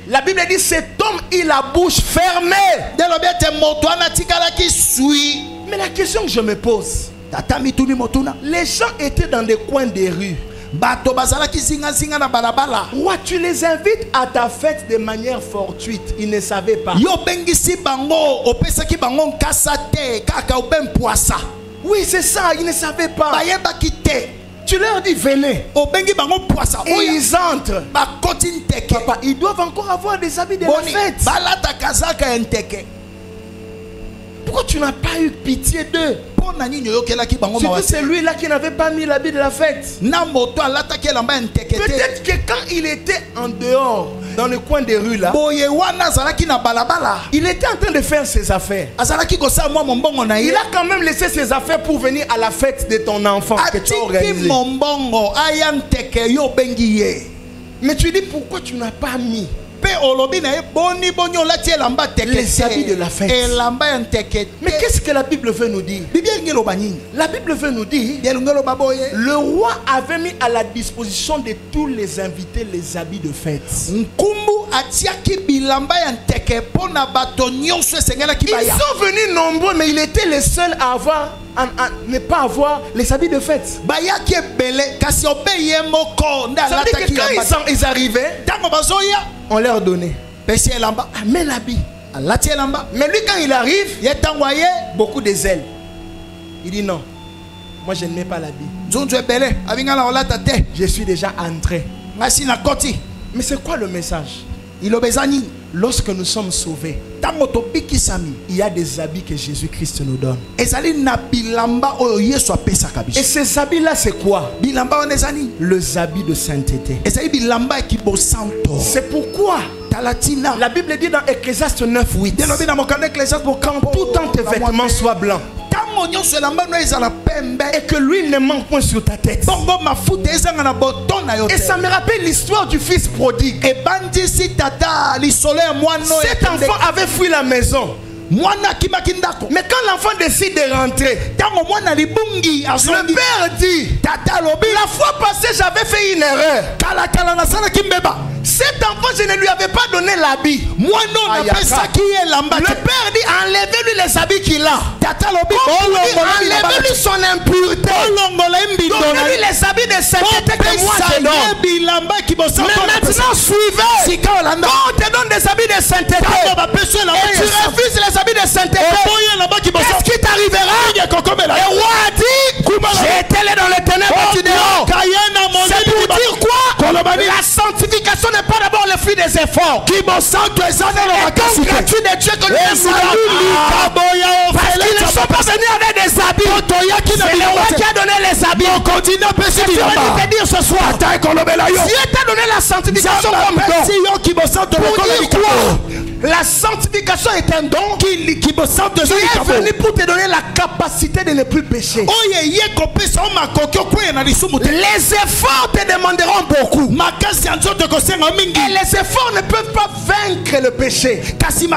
La Bible dit, cet homme, il a la bouche fermée. Mais la question que je me pose, les gens étaient dans des coins des rues. Roi, tu les invites à ta fête de manière fortuite. Ils ne savaient pas. Oui, c'est ça, ils ne savaient pas. Tu leur dis venez. Et ils entrent. Papa, ils doivent encore avoir des habits de la fête. Pourquoi tu n'as pas eu pitié d'eux? C'est lui-là qui n'avait pas mis l'habit de la fête. Peut-être que quand il était en dehors, dans le coin des rues là, il était en train de faire ses affaires. Il a quand même laissé ses affaires pour venir à la fête de ton enfant que tu as organisée. Mais tu dis pourquoi tu n'as pas mis les habits de la fête? Mais qu'est-ce que la Bible veut nous dire? La Bible veut nous dire, le roi avait mis à la disposition de tous les invités les habits de fête. Ils sont venus nombreux, mais il était le seul à avoir, à ne pas avoir les habits de fête. Ça veut dire que quand ils arrivaient, on leur donnait. Mets l'habit. Mais lui, quand il arrive, beaucoup de zèle. Il dit non, moi je ne mets pas l'habit. Je suis déjà entré. Mais c'est quoi le message? Lorsque nous sommes sauvés, il y a des habits que Jésus-Christ nous donne. Et ces habits-là, c'est quoi? Les habits de sainteté. C'est pourquoi la Bible dit dans Ecclésiaste 9:8, quand tout tes vêtements soient blancs et que l'huile ne manque point sur ta tête. Et ça me rappelle l'histoire du fils prodigue. Cet enfant avait fui la maison. Mais quand l'enfant décide de rentrer, le père dit, la fois passée j'avais fait une erreur. Cet enfant, je ne lui avais pas donné l'habit. Le père dit, enlevez-lui les habits qu'il a. Enlevez-lui son impureté. Donnez-lui les habits de sainteté que moi je donne. Mais maintenant suivez. Quand on te donne des habits de sainteté et tu refuses les habits de sainteté, qu'est-ce qui t'arrivera? Le roi a dit, j'ai été dans les ténèbres du dehors. C'est pour dire quoi? La sanctification n'est pas d'abord le fruit des efforts. Et donc gratuit de Dieu que nous parce qu'ils ne sont pas venus avec des habits. C'est le roi qui a donné les habits. Je vais te dire ce soir, Dieu t'a donné la sanctification comme don. Pour dire quoi? La sanctification est un don qui est venu pour te donner la capacité de ne plus pécher. Les efforts te demanderont beaucoup. Et les efforts ne peuvent pas vaincre le péché. Parce qu'en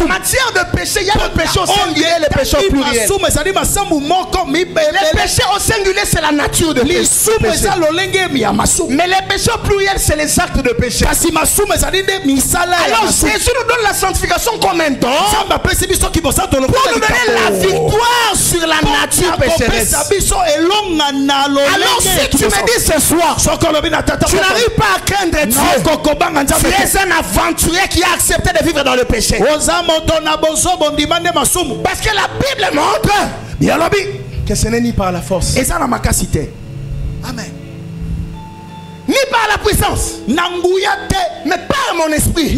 matière de péché, il y a le péché au singulier et le péché au pluriel. Le péché au singulier, c'est la nature de péché. Mais le péché au pluriel, c'est les actes de péché. Alors Jésus nous donne la sanctification comme un don pour nous donner la victoire sur la nature pécheresse. Alors si tu me dis ce soir, tu n'arrives pas à craindre Dieu, tu es un aventurier qui a accepté de vivre dans le péché. Parce que la Bible montre que ce n'est ni par la force, amen, ni par la puissance, mais par mon esprit.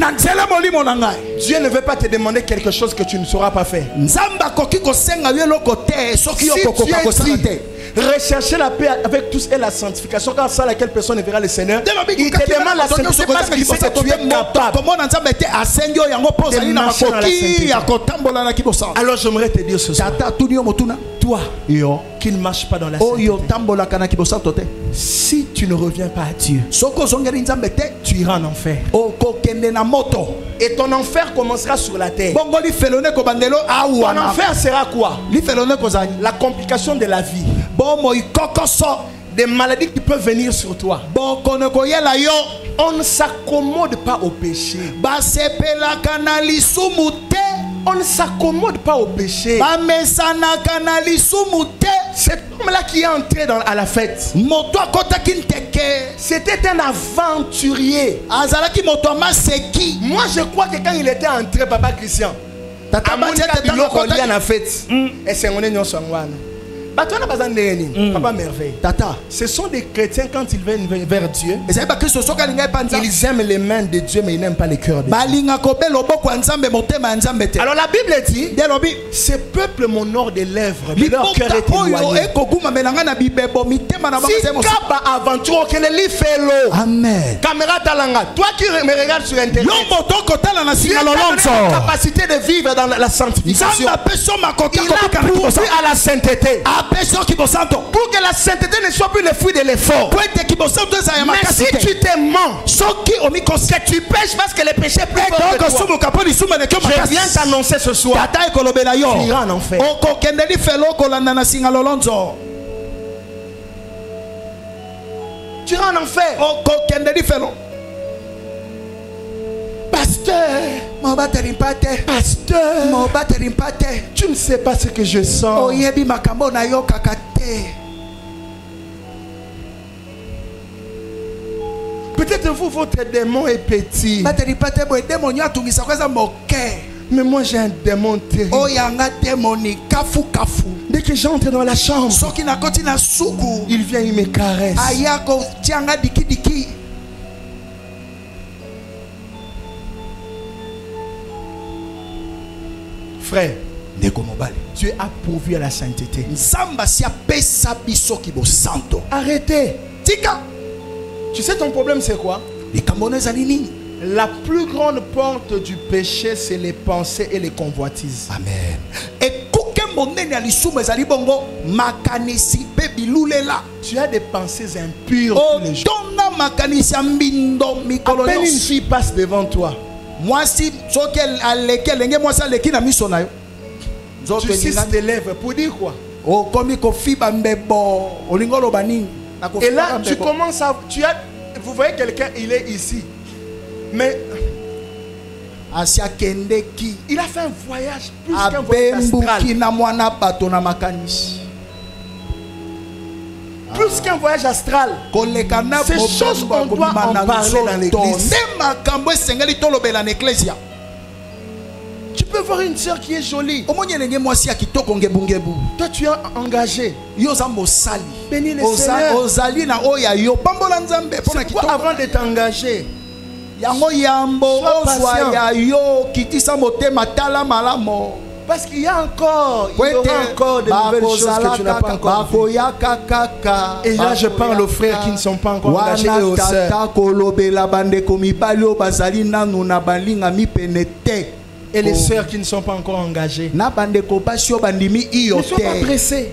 Dieu ne veut pas te demander quelque chose que tu ne sauras pas faire. Si tu es ici rechercher la paix avec tous et la sanctification, car sans laquelle personne ne verra le Seigneur. Il te demande la sanctification parce qu'il sait que tu es capable de marcher dans la sainteté. Alors j'aimerais te dire ce soir, toi qui ne marches pas dans la sainteté, si tu ne reviens pas à Dieu, tu iras en enfer. Et ton enfer commencera sur la terre. Ton enfer sera quoi? La complication de la vie, des maladies qui peuvent venir sur toi. On ne s'accommode pas au péché. On ne s'accommode pas au péché. Cet homme-là qui est entré à la fête, c'était un aventurier. Moi je crois que quand il était entré, Papa Christian, Papa merveille. Ce sont des chrétiens quand ils viennent vers Dieu. Ils aiment les mains de Dieu mais ils n'aiment pas le cœur de Dieu. Alors la Bible dit, ce peuple m'honore des lèvres mais leur cœur est éloigné. Amen. Caméra talanga, toi qui me regardes sur internet, tu as la capacité de vivre dans la sanctification. Il a pourvu à la sainteté. Pour que la sainteté ne soit plus le fruit de l'effort. Mais si tu te mens, que tu pêches parce que le péché est plus fort que toi, je viens t'annoncer ce soir, tu iras en enfer. Tu iras en enfer. Pasteur, tu ne sais pas ce que je sens. Peut-être vous, votre démon est petit. Mais moi j'ai un démon terrible. Dès que j'entre dans la chambre, il vient, il me caresse. Frère, tu es pourvu à la sainteté. Arrêtez. Tu sais ton problème c'est quoi? La plus grande porte du péché, c'est les pensées et les convoitises. Amen. Tu as des pensées impures tous les jours. À peine une fille passe devant toi, tu cisses tes lèvres pour dire quoi? Et là tu commences à... vous voyez quelqu'un, il est ici, mais il a fait un voyage plus qu'un voyage astral. Plus qu'un voyage astral. Ces choses on doit en parler dans l'église. Tu peux voir une soeur qui est jolie. Toi tu es engagé. Bénis le Seigneur. C'est quoi avant de t'engager? Parce qu'il y a encore, il y aura encore de nouvelles choses que tu n'as pas encore vues. Et là je parle aux frères qui ne sont pas encore engagés et aux sœurs. Et les sœurs qui ne sont pas encore engagées. Ne sois pas pressé.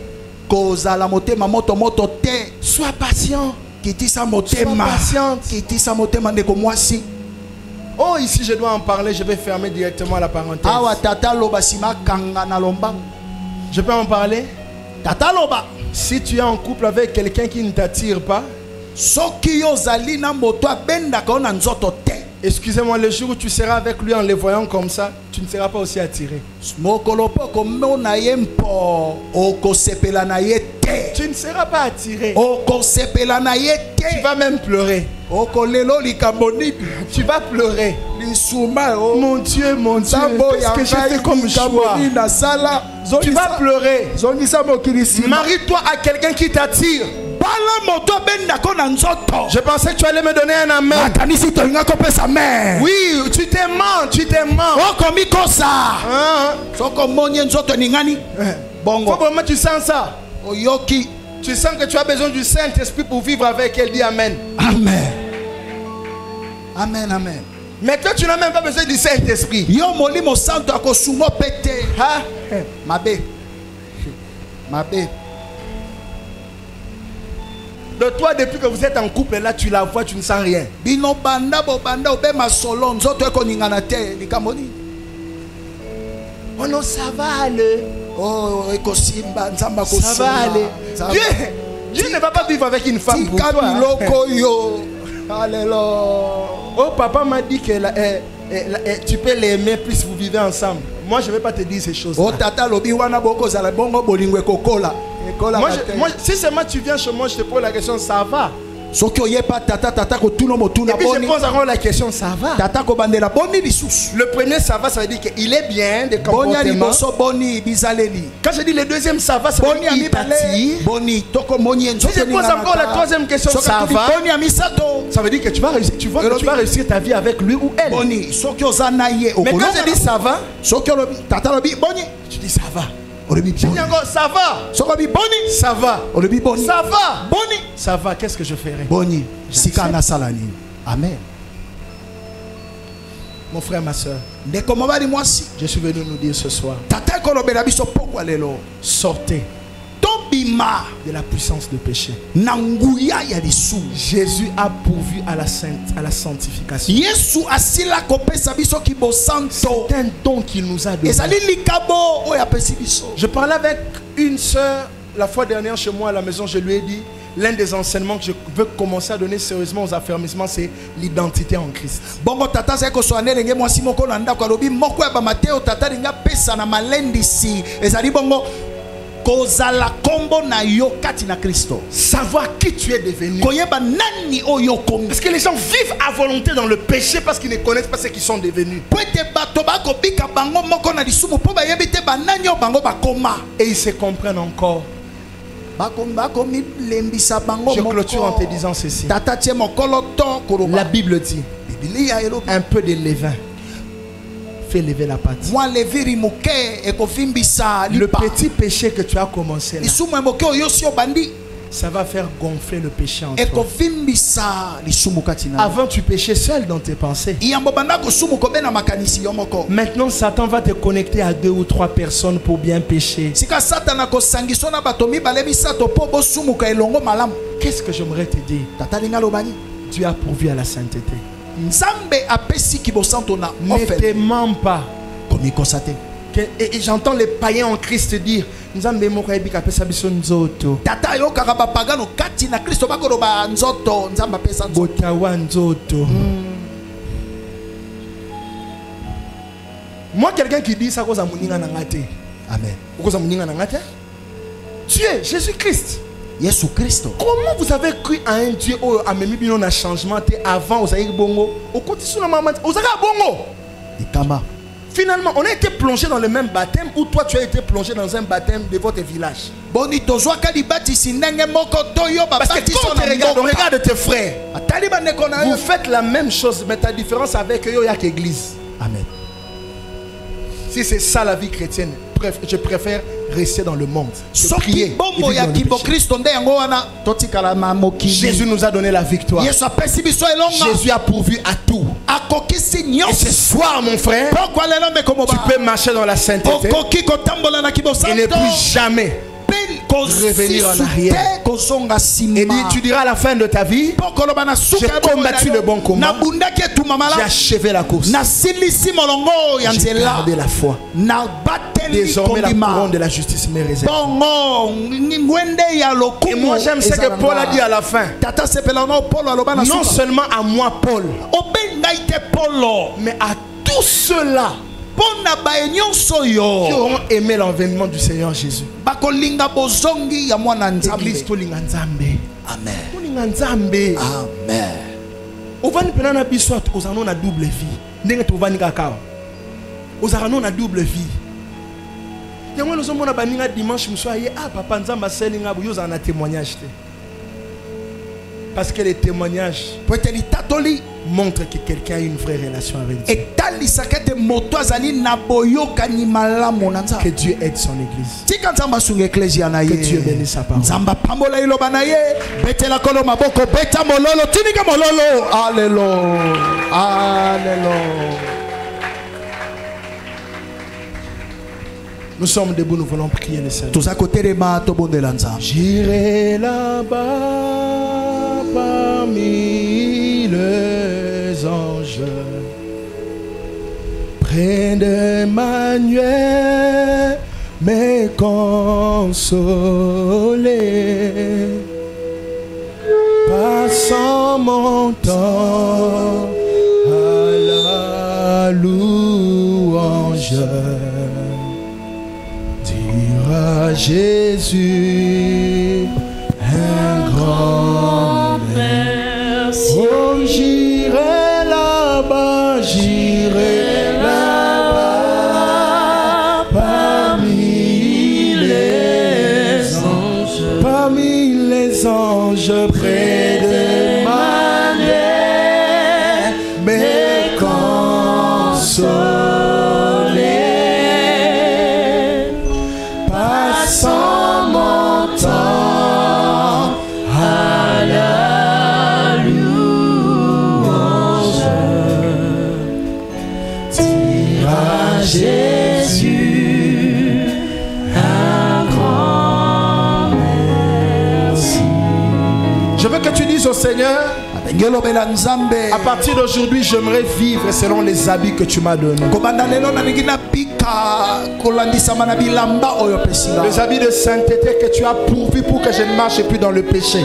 Sois patient. Sois patiente. Oh, ici je dois en parler, je vais fermer directement la parenthèse. Je peux en parler? Si tu es en couple avec quelqu'un qui ne t'attire pas, excusez-moi, le jour où tu seras avec lui en le voyant comme ça, tu ne seras pas aussi attiré. Tu ne seras pas attiré. Tu vas même pleurer. Tu vas pleurer. Mon Dieu, qu'est-ce que j'ai fait comme choix? Tu vas pleurer. Marie-toi à quelqu'un qui t'attire. Je pensais que tu allais me donner un amen. Oui, tu t'es menti, Faut vraiment tu sens ça. Tu sens que tu as besoin du Saint-Esprit pour vivre avec elle. Dis Amen. Amen. Amen, amen. Mais toi, tu n'as même pas besoin du Saint-Esprit. Yo molimo santo akosumo pete. Ha? Mabe. Mabe. De toi, depuis que vous êtes en couple, là, tu la vois, tu ne sens rien. Bino banda bo banda obe masolo nzoto eko ningana te likamoni. Oh non, ça va aller. Oh eko simba nzamba ko Ça va aller. Dieu ne va pas vivre avec une femme pour toi. Yo. Alléluia. Oh, papa m'a dit que tu peux l'aimer plus vous vivez ensemble. Moi, je ne vais pas te dire ces choses. Oh tata lobi wana boko zala bongo bolingo kokola. Moi, si seulement tu viens chez moi, je te pose la question, ça va. Soki oye pa tata ko tuno motuna Et puis boni. je pose encore la question, ça va. Tata ko bandela boni lisusu. Le premier, ça va, ça veut dire qu'il est bien de Bonia comportement. liboso boni bizaleli. Quand je dis le deuxième, ça va, ça veut Boni dire qu'il ami balé. t'attire. Boni toko moni enzo. Si je pose encore la troisième question, ça va. Boni ami sato. Ça veut dire que tu vas réussir, tu vois que tu vas réussir ta vie avec lui ou elle. Boni soki ozana ye. Mais quand je dis ça va, Soki lobi tata lobi boni. tu dis ça va. Olobi Je dis boni. encore, ça va. Soki lobi boni. Ça va. Olobi boni. Ça va. Boni. Ça va, qu'est-ce que je ferai? Boni. Sika na salani. Amen. Mon frère, ma soeur, Ndeko mobali mwasi. je suis venu nous dire ce soir, Tata ko lobela biso pokwa lelo. sortez Tobima de la puissance du péché. na nguya ya lisumu. Jésus a pourvu à la sanctification. Yesu asila kopesa biso kibosanto. C'est un don qu'il nous a donné. Ezali likabo oyo apesi biso. Je parlais avec une soeur la fois dernière chez moi à la maison, je lui ai dit, l'un des enseignements que je veux commencer à donner sérieusement aux affermissements, c'est l'identité en Christ. Bongo tata za ko soane lenge mwasi moko na ndako alobi moko ya ba Mateo tata linga pesa na malendisi. Ezali bongo kozala kombo na yo kati na Kristo. Savoir qui tu es devenu. Koyeba nani oyo komi. Parce que les gens vivent à volonté dans le péché parce qu'ils ne connaissent pas ce qu'ils sont devenus. Pwete bato bako bika bango moko na lisumu po ba yebite banani o bango bakoma. Et ils se comprennent encore. Je clôture en te disant ceci. La Bible dit, un peu de levain fait lever la pâte. Le petit péché que tu as commencé là, ça va faire gonfler le péché en toi. Avant tu péchais seul dans tes pensées. Maintenant Satan va te connecter à 2 ou 3 personnes pour bien pécher. Qu'est-ce que j'aimerais te dire? Dieu a pourvu à la sainteté. Ne te mens pas. Et j'entends les païens en Christ dire Tata yo karaba pagano kati na Kristo bakoroba nzoto nzamba pesa nzoto. Moi quelqu'un qui dit ça cause amuninga nangate. Amen. Cause amuninga nangate. Tu es Jésus-Christ. Yesu Kristo. Comment vous avez cru à un Dieu où a même mis un changement avant vous avez bongo au côté sur la maman vous avez bongo. Ikama. Finalement, on a été plongé dans le même baptême ou toi tu as été plongé dans un baptême de votre village. Parce que quand on regarde tes frères, vous faites la même chose, mais ta différence avec eux, il y a qu'église. Amen. Si c'est ça la vie chrétienne, je préfère rester dans le monde. Prier. Jésus nous a donné la victoire. Jésus a pourvu à tout. Et ce soir, mon frère, tu peux marcher dans la sainteté et ne plus jamais revenir en arrière. Et tu diras à la fin de ta vie, j'ai combattu le bon combat, j'ai achevé la course, j'ai gardé la foi. Désormais la couronne de la justice m'est réservée. Et moi j'aime ce que Paul a dit à la fin. Non seulement à moi Paul, mais à tous ceux-là qui auront aimé l'enseignement du Seigneur Jésus. Église tolinga nzambe. Amen. Tolinga nzambe. Amen. Ovani penana biso ozano na double vie. Ndenge tovani kaka. Ozano na double vie. Yango nous sommes na baninga dimanche muso aye papa nzamba selinga buyo za na témoignage te. Parce que les témoignages montrent que quelqu'un a une vraie relation avec Dieu. Que Dieu aide son église. Que Dieu bénisse sa parole. Alléluia. Alléluia. Nous sommes debout, nous voulons prier le Seigneur. J'irai là-bas parmi les anges, près d'Emmanuel, me consoler, passant mon temps à la louange. À Jésus un grand merci. Oh, j'irai là-bas, parmi les anges, près de Emmanuel, me consoler. Au Seigneur, à partir d'aujourd'hui, j'aimerais vivre selon les habits que tu m'as donnés. Les habits de sainteté que tu as pourvus pour que je ne marche plus dans le péché.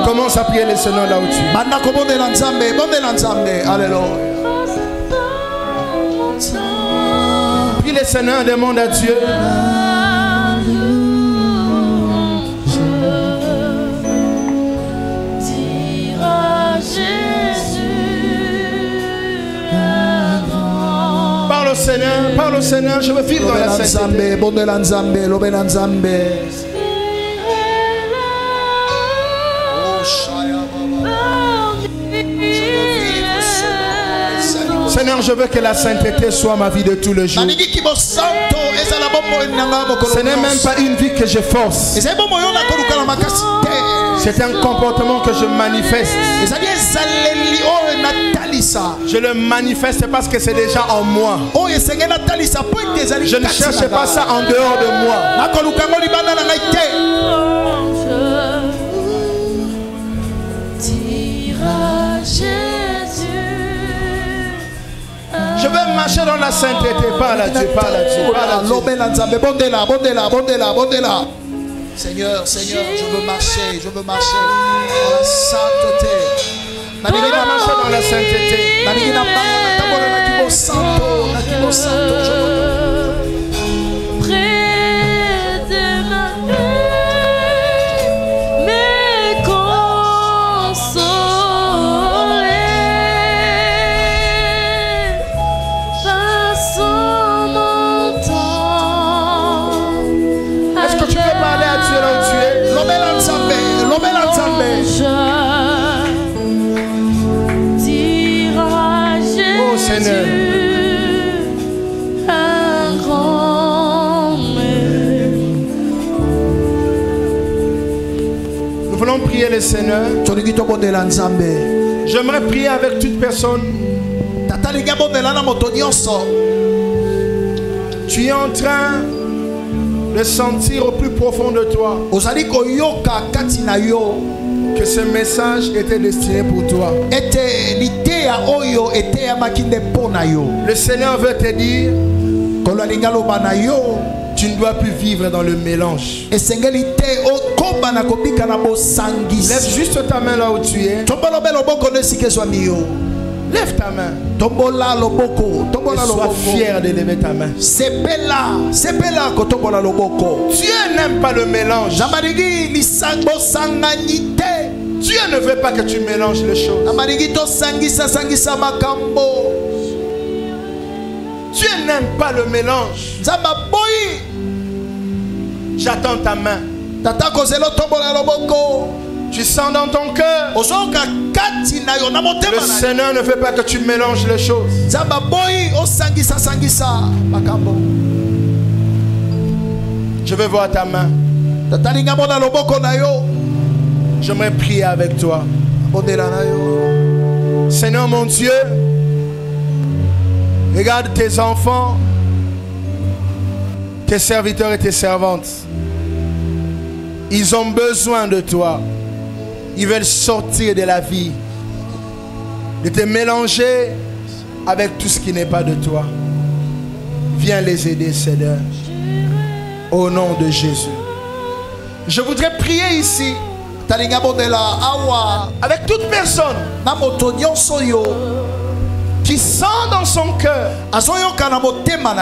Commence à prier le Seigneur là où tu es. Prie le Seigneur, demande à Dieu. Parle au Seigneur, je veux vivre dans la sainteté. Seigneur, je veux que la sainteté soit ma vie de tous les jours. Ce n'est même pas une vie que je force. C'est un comportement que je manifeste. Je le manifeste parce que c'est déjà en moi. Je ne cherche pas ça en dehors de moi. Je veux marcher dans la sainteté. Parle à Dieu, parle à Dieu, parle à Dieu. Seigneur, Seigneur, je veux marcher dans la sainteté. Je veux marcher dans la sainteté. Près de ma main, me consoler, passant mon temps. Est-ce que tu veux parler à Dieu là où tu es? Oh Seigneur. Nous voulons prier le Seigneur. J'aimerais prier avec toute personne. Tu es en train de sentir au plus profond de toi que ce message était destiné pour toi. Le Seigneur veut te dire, tu ne dois plus vivre dans le mélange. Lève juste ta main là où tu es. Lève ta main. Et sois fier de lever ta main. Dieu n'aime pas le mélange. Dieu ne veut pas que tu mélanges les choses. Dieu n'aime pas le mélange. J'attends ta main. Tata kozelo tombola loboko. Tu sens dans ton cœur. Ozoka kati na yo na motema Le na. Seigneur ne veut pas que tu mélanges les choses. Zamba boy osangisa sangisa makambo. Je vais voir ta main. Tata linga mona loboko na yo. J'aimerais prier avec toi. Bondela na yo. Seigneur mon Dieu, regarde tes enfants, tes serviteurs et tes servantes. Ils ont besoin de toi. Ils veulent sortir de la vie, de te mélanger avec tout ce qui n'est pas de toi. Viens les aider, Seigneur. Au nom de Jésus. Je voudrais prier ici avec toute personne qui sent dans son cœur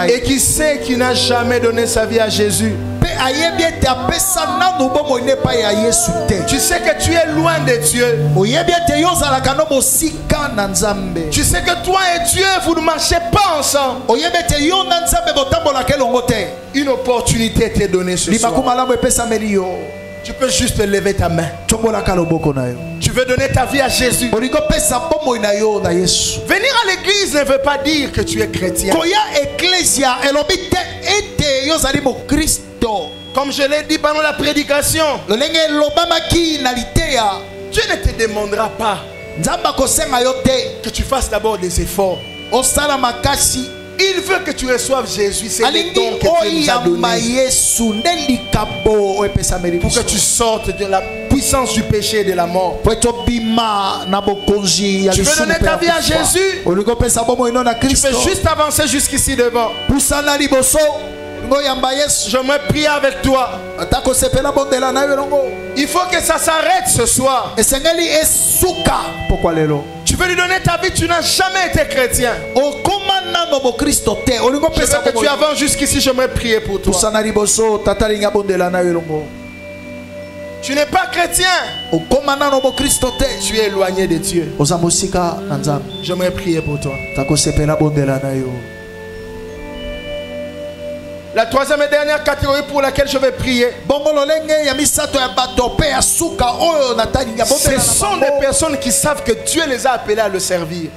et qui sait qu'il n'a jamais donné sa vie à Jésus. Tu sais que tu es loin de Dieu. Tu sais que toi et Dieu, vous ne marchez pas ensemble. Une opportunité t'est donnée ce soir. Tu peux juste lever ta main. Tu veux donner ta vie à Jésus. Venir à l'église ne veut pas dire que tu es chrétien. Comme je l'ai dit pendant la prédication, Dieu ne te demandera pas que tu fasses d'abord des efforts. Il veut que tu reçoives Jésus. C'est le don que Dieu nous a donné pour que tu sortes de la puissance du péché et de la mort. Tu veux donner ta vie à Jésus. Tu peux juste avancer jusqu'ici devant. J'aimerais prier avec toi. Il faut que ça s'arrête ce soir. Tu veux lui donner ta vie, tu n'as jamais été chrétien. Je veux que tu avances jusqu'ici, j'aimerais prier pour toi. Tu n'es pas chrétien. Tu es éloigné de Dieu. J'aimerais prier pour toi. La troisième et dernière catégorie pour laquelle je vais prier, ce sont des personnes qui savent que Dieu les a appelés à le servir.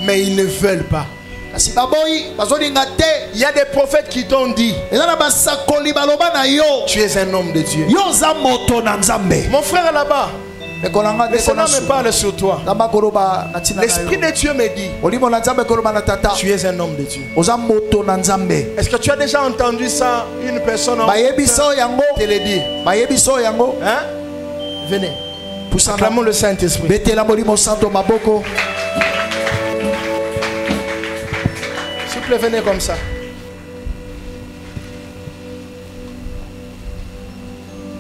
Mais ils ne veulent pas. Il y a des prophètes qui t'ont dit, tu es un homme de Dieu. Mon frère là-bas, le Seigneur me parle sur toi. L'Esprit de Dieu me dit, tu es un homme de Dieu. Est-ce que tu as déjà entendu ça? Une personne en te le dit. Hein? Venez. Acclamons le Saint-Esprit. S'il vous plaît, venez comme ça.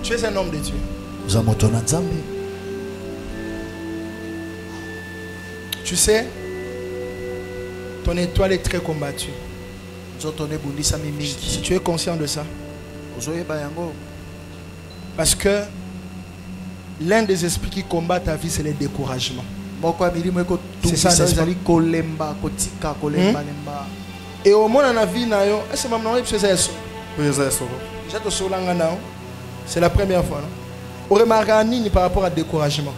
Tu es un homme de Dieu. Tu sais, ton étoile est très combattue. Si tu es conscient de ça. Parce que l'un des esprits qui combat ta vie, c'est le découragement. C'est ça, n'est-ce pas? Et au monde, la vie, c'est la première fois. On remarque par rapport à découragement.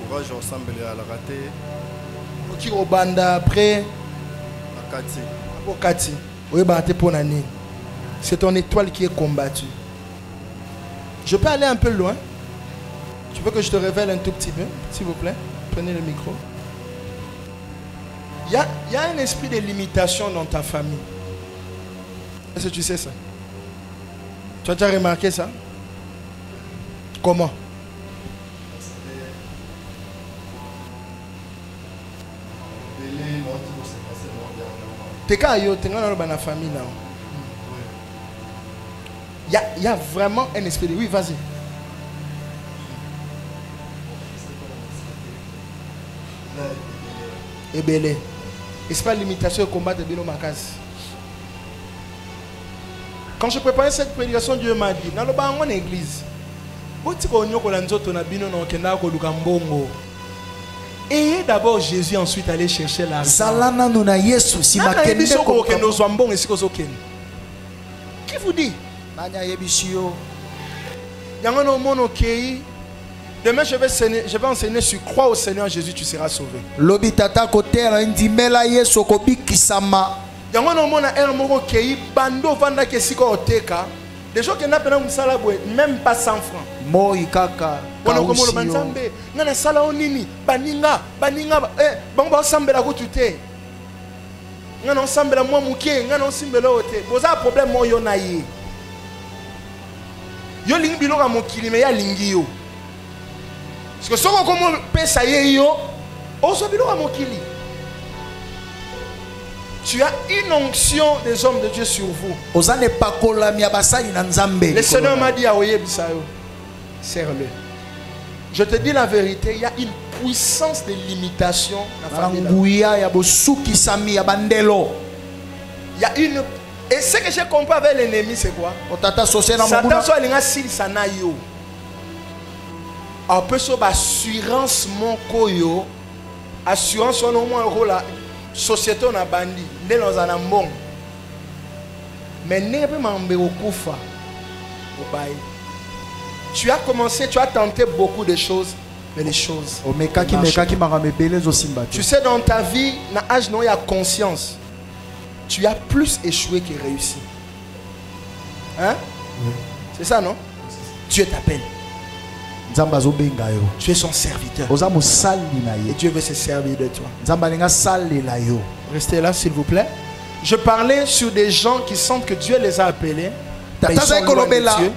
Courage ensemble à la raté. Après, c'est ton étoile qui est combattue. Je peux aller un peu loin. Tu veux que je te révèle un tout petit peu, s'il vous plaît? Prenez le micro. Il y a un esprit de limitation dans ta famille. Est-ce que tu sais ça? Tu as déjà remarqué ça? Comment? Il y a vraiment un esprit de... Oui, vas-y. Et belé. Et c'est pas limitation au combat de Bino Makas. Quand je préparais cette prédication, Dieu m'a dit, dans l'église, Ayez d'abord Jésus, ensuite allez chercher l'argent. Zalana nuna Yesu si makende ko. Qui vous dit? Nanya yebishio. Yangono mono kei. Demain je vais enseigner sur crois au Seigneur Jésus, tu seras sauvé. Lobi tata kotera ndimela Yesu ko bikisama. Yangono mona er moko kei bando vanda ke siko oteka. Des gens qui n'ont pas même pas 100 francs. Moi kaka. Kono banzambe. Ngana sala onini baninga bon ba sambela ko tuté. Ngana sambela moi muke ngana simbela ote. Boza problème mo yo na ye. Yo lingi biloko mokili me ya lingi yo. Parce que soko komo pesa ye yo, oso biloko mokili. Tu as une onction des hommes de Dieu sur vous. Le Seigneur m'a dit à Oyebisayo, serre-le. Je te dis la vérité, il y a une puissance de limitation dans la famille. Il y a une... Et ce que j'ai compris avec l'ennemi, c'est quoi? Satan soit l'ingénieur sanayo. On peut sur assurance mon koyo, assurance on au moins un rôle. Société on a bandi, né dans un ambon. Mais n'est pas membre au Koufa. Tu as commencé, tu as tenté beaucoup de choses, mais les choses. Tu sais, dans ta vie, dans l'âge où il y a conscience, tu as plus échoué que réussi. Hein? C'est ça, non? Dieu t'appelle. Tu es son serviteur. Et Dieu veut se servir de toi. Restez là, s'il vous plaît. Je parlais sur des gens qui sentent que Dieu les a appelés. Mais ils sont loin de Dieu.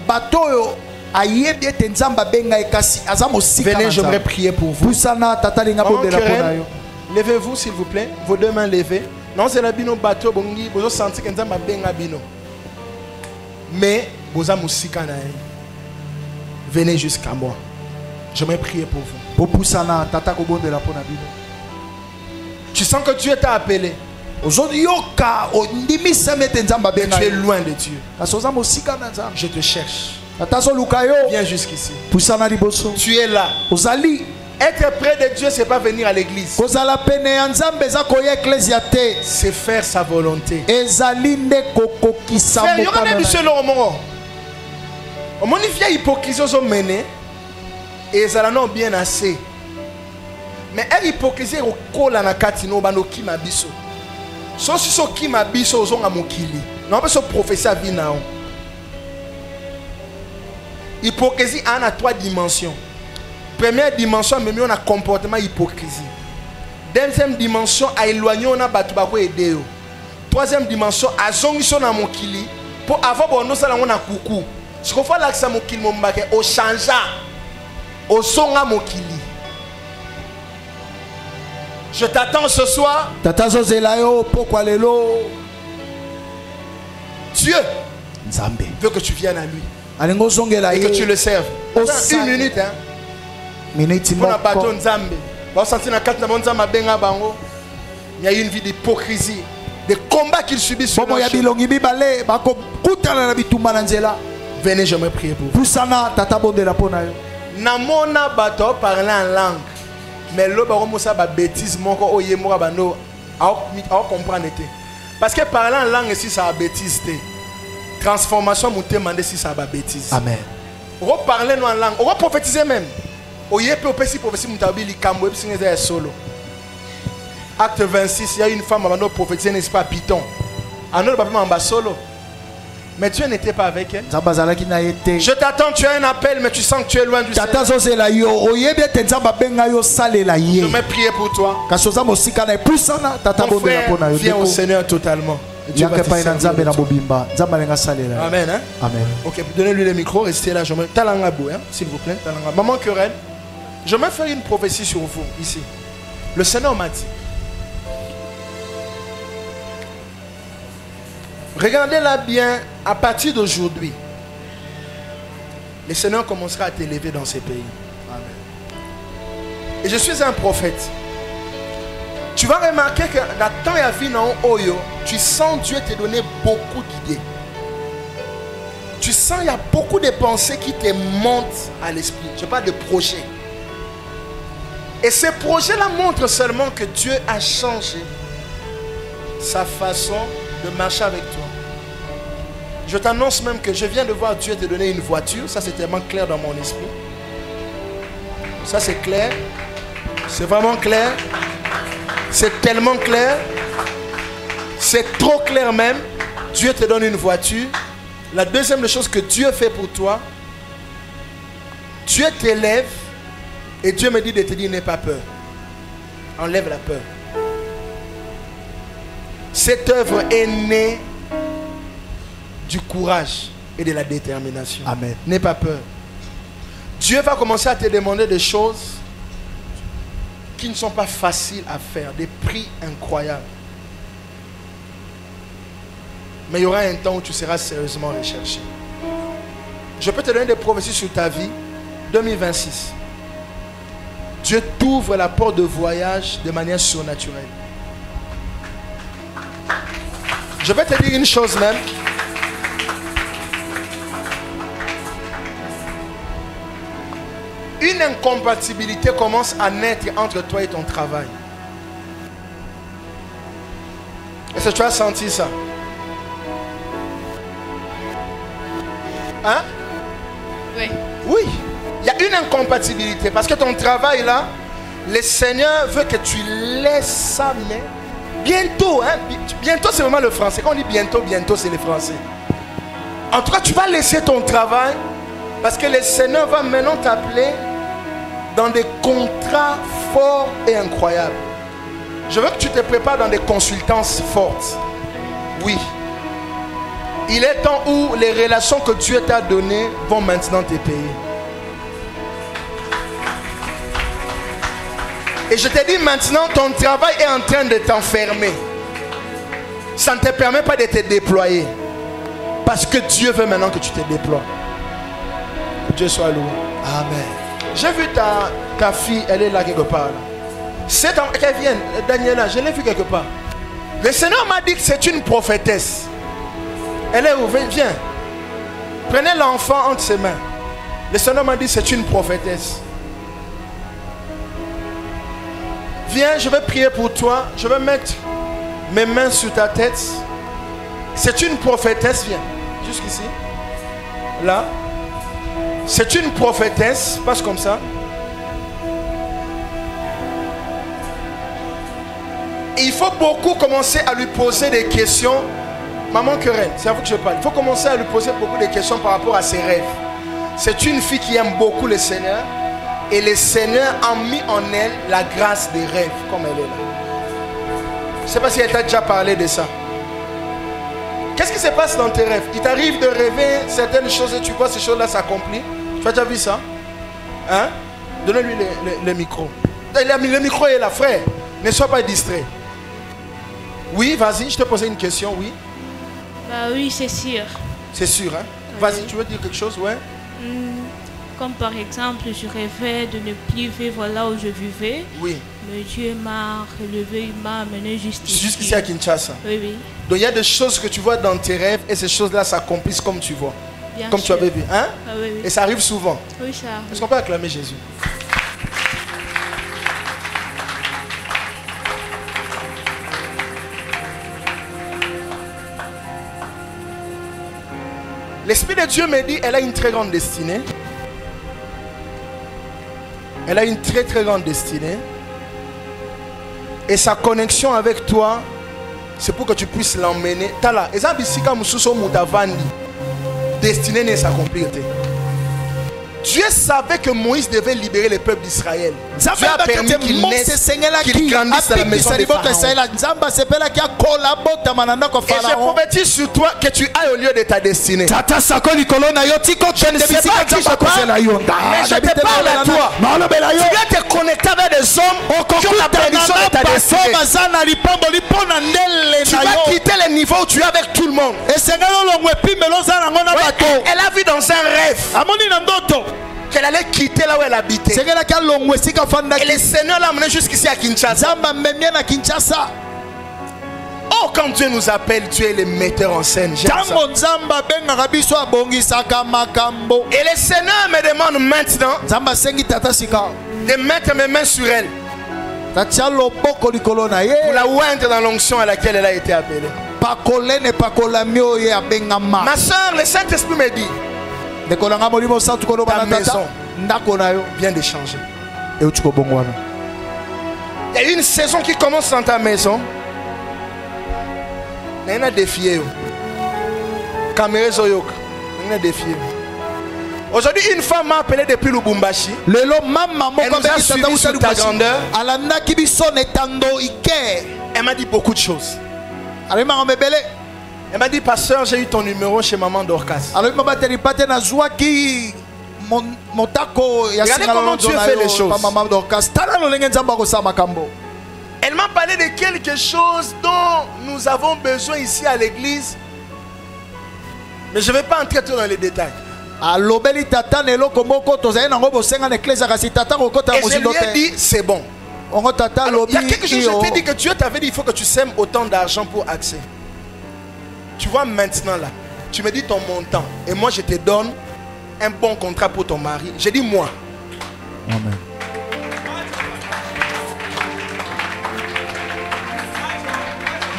Venez, j'aimerais prier pour vous. Levez-vous, s'il vous plaît. Vos deux mains levées. Non, c'est la bino bateau. Vous sentez que vous avez bino. Mais vous avez venez jusqu'à moi. J'aimerais prier pour vous. Tu sens que Dieu t'a appelé. Et tu es loin de Dieu. Je te cherche. Viens jusqu'ici. Tu es là. Être près de Dieu, c'est pas venir à l'église. C'est faire sa volonté. Frère, il y aura des monsieur Loromo. On m'a dit hypocrisie aux menés et ils ont bien assez. Mais elle hypocrisie au col na katino bano ki mabiso. So si so ki mabiso ozonga mokili. Non pas so prophétie vie na. Hypocrisie a 3 dimensions. Première dimension, même on a comportement hypocrisie. Deuxième dimension, a éloigné on a batu bako aider. Troisième dimension, a zongiso na mokili pour avoir bon sala on a coucou. Ce qu'on fait là que ça mokili mombake au changea au songa mokili. Je t'attends ce soir. Dieu veut que tu viennes à lui et que tu le serves. Une minute, hein. Il y a une vie d'hypocrisie, des combats qu'il subit sur le chemin. Venez, je me prie pour vous. Namona bato parler en langue. Mais le baron ça ba bêtise mon ko oye mo bando a comprendre té. Parce que parler en langue si ça a bêtise té. Transformation mo te demander si ça ba bêtise. Amen. Reparler nous en langue, on va prophétiser même. Oye peut aussi prophétiser mutabili kambo et c'est solo. Acte 26, il y a une femme bando prophétiser n'est-ce pas Python. Anol ba en bas solo. Mais Dieu n'était pas avec elle. Je t'attends, tu as un appel, mais tu sens que tu es loin du Seigneur. Je vais prier pour toi. Ton frère vient au Seigneur totalement. Dieu va te servir. Amen. Hein? Amen. Ok, donnez-lui le micro, restez là. Talangabou, hein, s'il vous plaît. Maman Querelle, je vais faire une prophétie sur vous, ici. Le Seigneur m'a dit. Regardez-la bien, à partir d'aujourd'hui, le Seigneur commencera à t'élever dans ces pays. Amen. Et je suis un prophète. Tu vas remarquer que dans le temps et la vie dans Oyo, tu sens Dieu te donner beaucoup d'idées. Tu sens il y a beaucoup de pensées qui te montent à l'esprit. Je parle de projets. Et ces projets-là montrent seulement que Dieu a changé sa façon de marcher avec toi. Je t'annonce même que je viens de voir Dieu te donner une voiture. Ça, c'est tellement clair dans mon esprit. Ça, c'est clair. C'est vraiment clair. C'est tellement clair. C'est trop clair même. Dieu te donne une voiture. La deuxième chose que Dieu fait pour toi, Dieu t'élève et Dieu me dit de te dire n'aie pas peur. Enlève la peur. Cette œuvre est née du courage et de la détermination. Amen. N'aie pas peur. Dieu va commencer à te demander des choses qui ne sont pas faciles à faire, des prix incroyables. Mais il y aura un temps où tu seras sérieusement recherché. Je peux te donner des prophéties sur ta vie. 2026. Dieu t'ouvre la porte de voyage de manière surnaturelle. Je vais te dire une chose même. Une incompatibilité commence à naître entre toi et ton travail. Est-ce que tu as senti ça? Hein? Oui. Oui. Il y a une incompatibilité parce que ton travail là, le Seigneur veut que tu laisses ça, mais bientôt, hein? Bientôt c'est vraiment le français. Quand on dit bientôt, bientôt c'est le français. En tout cas, tu vas laisser ton travail parce que le Seigneur va maintenant t'appeler dans des contrats forts et incroyables. Je veux que tu te prépares dans des consultances fortes. Oui. Il est temps où les relations que Dieu t'a données vont maintenant te payer. Et je te dis maintenant, ton travail est en train de t'enfermer. Ça ne te permet pas de te déployer. Parce que Dieu veut maintenant que tu te déploies. Que Dieu soit loué. Amen. J'ai vu ta fille, elle est là quelque part. C'est qu'elle vient, Daniela, je l'ai vu quelque part. Le Seigneur m'a dit que c'est une prophétesse. Elle est où? Viens. Prenez l'enfant entre ses mains. Le Seigneur m'a dit que c'est une prophétesse. Viens, je vais prier pour toi. Je vais mettre mes mains sur ta tête. C'est une prophétesse. Viens. Jusqu'ici. Là. C'est une prophétesse. Passe comme ça. Et il faut beaucoup commencer à lui poser des questions. Maman Querelle, c'est à vous que je parle. Il faut commencer à lui poser beaucoup de questions par rapport à ses rêves. C'est une fille qui aime beaucoup le Seigneur. Et le Seigneur a mis en elle la grâce des rêves, comme elle est là. Je ne sais pas si elle t'a déjà parlé de ça. Qu'est-ce qui se passe dans tes rêves? Il t'arrive de rêver certaines choses et tu vois ces choses-là s'accomplir. Tu as déjà vu ça? Hein? Donnez-lui le micro. Le micro est là, frère. Ne sois pas distrait. Oui, vas-y, je te posais une question, oui. Bah oui, c'est sûr. C'est sûr, hein? Vas-y, tu veux dire quelque chose, ouais? Comme par exemple, je rêvais de ne plus vivre là où je vivais. Oui. Mais Dieu m'a relevé, il m'a amené jusqu'ici. Jusqu'ici à Kinshasa. Oui, oui. Donc il y a des choses que tu vois dans tes rêves et ces choses-là s'accomplissent comme tu vois. Bien comme sûr. tu avais vu. Hein? Ah, oui, oui. Et ça arrive souvent. Oui, ça arrive. Est-ce qu'on peut acclamer Jésus? L'Esprit de Dieu me dit, elle a une très grande destinée. Elle a une très très grande destinée. Et sa connexion avec toi, c'est pour que tu puisses l'emmener. Tala, destinée n'est s'accomplir. Dieu savait que Moïse devait libérer le peuple d'Israël. Dieu a permis qu'il naisse, qu'il grandisse dans la maison de Pharaon. Et je prophétise sur toi que tu ailles au lieu de ta destinée. Je ne sais pas à qui je parle, mais je te parle à toi. Tu viens te connecter avec des hommes qui ont la permission de ta destinée. Tu vas quitter le niveau où tu es avec tout le monde. Elle a vu dans un rêve qu'elle allait quitter là où elle habitait. Et le Seigneur l'a amené jusqu'ici à Kinshasa. Oh, quand Dieu nous appelle, Dieu est le metteur en scène. J'aime ça. Et le Seigneur me demande maintenant de mettre mes mains sur elle. Pour la oindre dans l'onction à laquelle elle a été appelée. Ma soeur, le Saint-Esprit me dit, ta maison vient de changer. Il y a une saison qui commence dans ta maison. Il y a un défi. Aujourd'hui, une femme m'a appelé depuis Lubumbashi. Elle nous a suivi sur ta grandeur. Elle m'a dit beaucoup de choses. Elle m'a dit, pasteur, j'ai eu ton numéro chez maman Dorcas. Regardez comment Dieu fait les choses. Elle m'a parlé de quelque chose dont nous avons besoin ici à l'église. Mais je ne vais pas entrer dans les détails. Et je lui ai dit, c'est bon. Alors, il y a quelque chose, je t'ai dit que Dieu t'avait dit, il faut que tu sèmes autant d'argent pour accès. Tu vois maintenant là, tu me dis ton montant. Et moi je te donne un bon contrat pour ton mari. J'ai dit moi. Amen.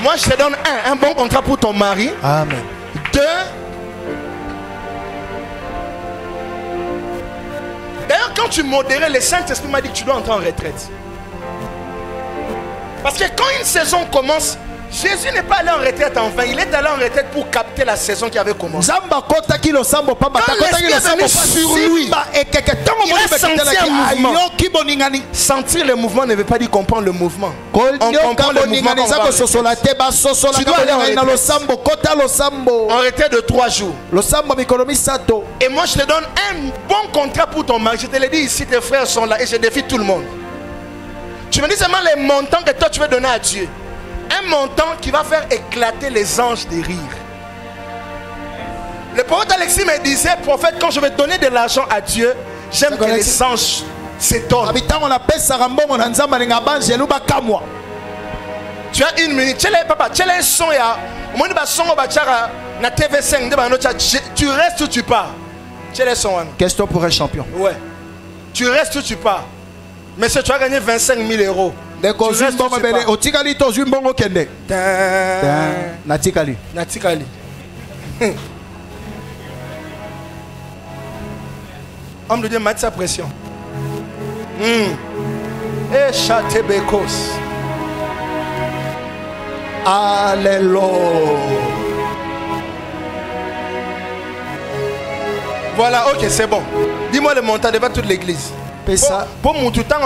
Moi je te donne un bon contrat pour ton mari. Amen. 2. D'ailleurs, quand tu modérais, le Saint-Esprit m'a dit que tu dois entrer en retraite. Parce que quand une saison commence, Jésus n'est pas allé en retraite en vain. Il est allé en retraite pour capter la saison qui avait commencé. Quand l'Esprit est venu sur lui, il a senti un mouvement. Sentir le mouvement ne veut pas dire comprendre le mouvement. On comprend le mouvement. Tu dois aller en retraite de 3 jours. Et moi je te donne un bon contrat pour ton mari. Je te l'ai dit ici, tes frères sont là et je défie tout le monde. Tu me dis seulement les montants que toi tu veux donner à Dieu. Un montant qui va faire éclater les anges de rire. Le prophète Alexis me disait, prophète, quand je vais donner de l'argent à Dieu, j'aime que les anges s'étonnent. Tu as une minute. Tu restes ou tu pars? Question pour un champion. Ouais. Tu restes ou tu pars? Monsieur, tu as gagné 25 000 euros. Natikali. Homme de Dieu, m'a sa pression. Et Chatebekos. Alléluia. Voilà, ok, c'est bon. Dis-moi le montant devant toute l'église. Pour mon tout temps,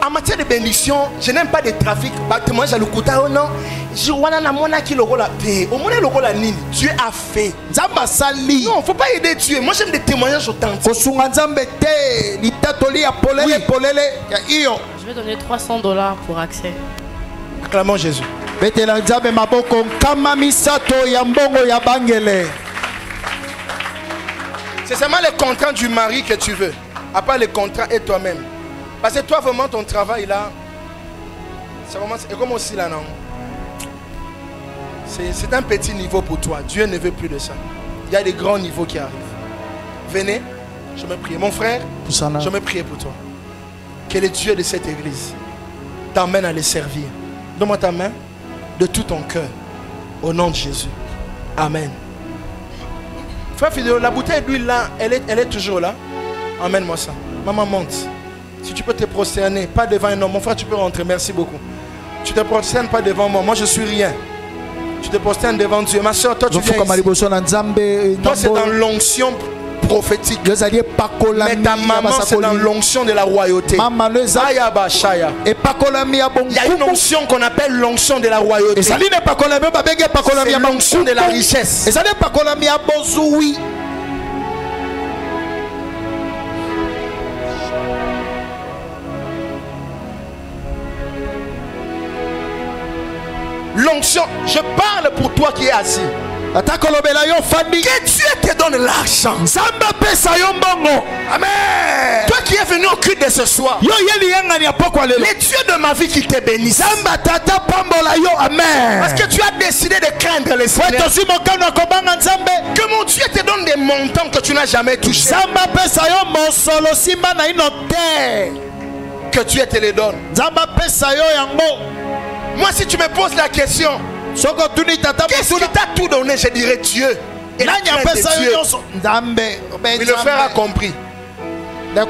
en matière de bénédiction, je n'aime pas de trafic. Moi, j'ai le couteau, non. Dieu a fait. Non, faut pas aider Dieu. Moi, j'aime des témoignages authentiques. Je vais donner $300 pour accès. Acclamons Jésus. C'est seulement le contrat du mari que tu veux. À part le contrat et toi-même. Parce que toi, vraiment, ton travail là, c'est vraiment, et comme aussi là, non. C'est un petit niveau pour toi. Dieu ne veut plus de ça. Il y a des grands niveaux qui arrivent. Venez, je me prie. Mon frère, je me prie pour toi. Que le Dieu de cette église t'emmène à le servir. Donne-moi ta main de tout ton cœur. Au nom de Jésus. Amen. Frère fidèle, la bouteille d'huile là, elle est toujours là. Emmène-moi ça. Maman, monte. Si tu peux te prosterner, pas devant un homme. Mon frère, tu peux rentrer. Merci beaucoup. Tu te prosternes pas devant moi. Moi, je suis rien. Tu te prosternes devant Dieu. Ma soeur, toi, tu viens ici. Toi, c'est dans l'onction prophétique. Mais ta maman, c'est dans l'onction de la royauté. Il y a une onction qu'on appelle l'onction de la royauté. C'est l'onction de la richesse. L'onction, je parle pour toi qui es assis. Que Dieu te donne l'argent. Amen. Toi qui es venu au culte de ce soir. Les dieux de ma vie qui te bénissent. Parce que tu as décidé de craindre les Seigneur. Que mon Dieu te donne des montants que tu n'as jamais touchés. que Dieu te les donne. Moi, si tu me poses la question, qu'est-ce qui t'a tout donné? Je dirais Dieu. Et la crainte de Dieu. Mais le frère a compris. L'eau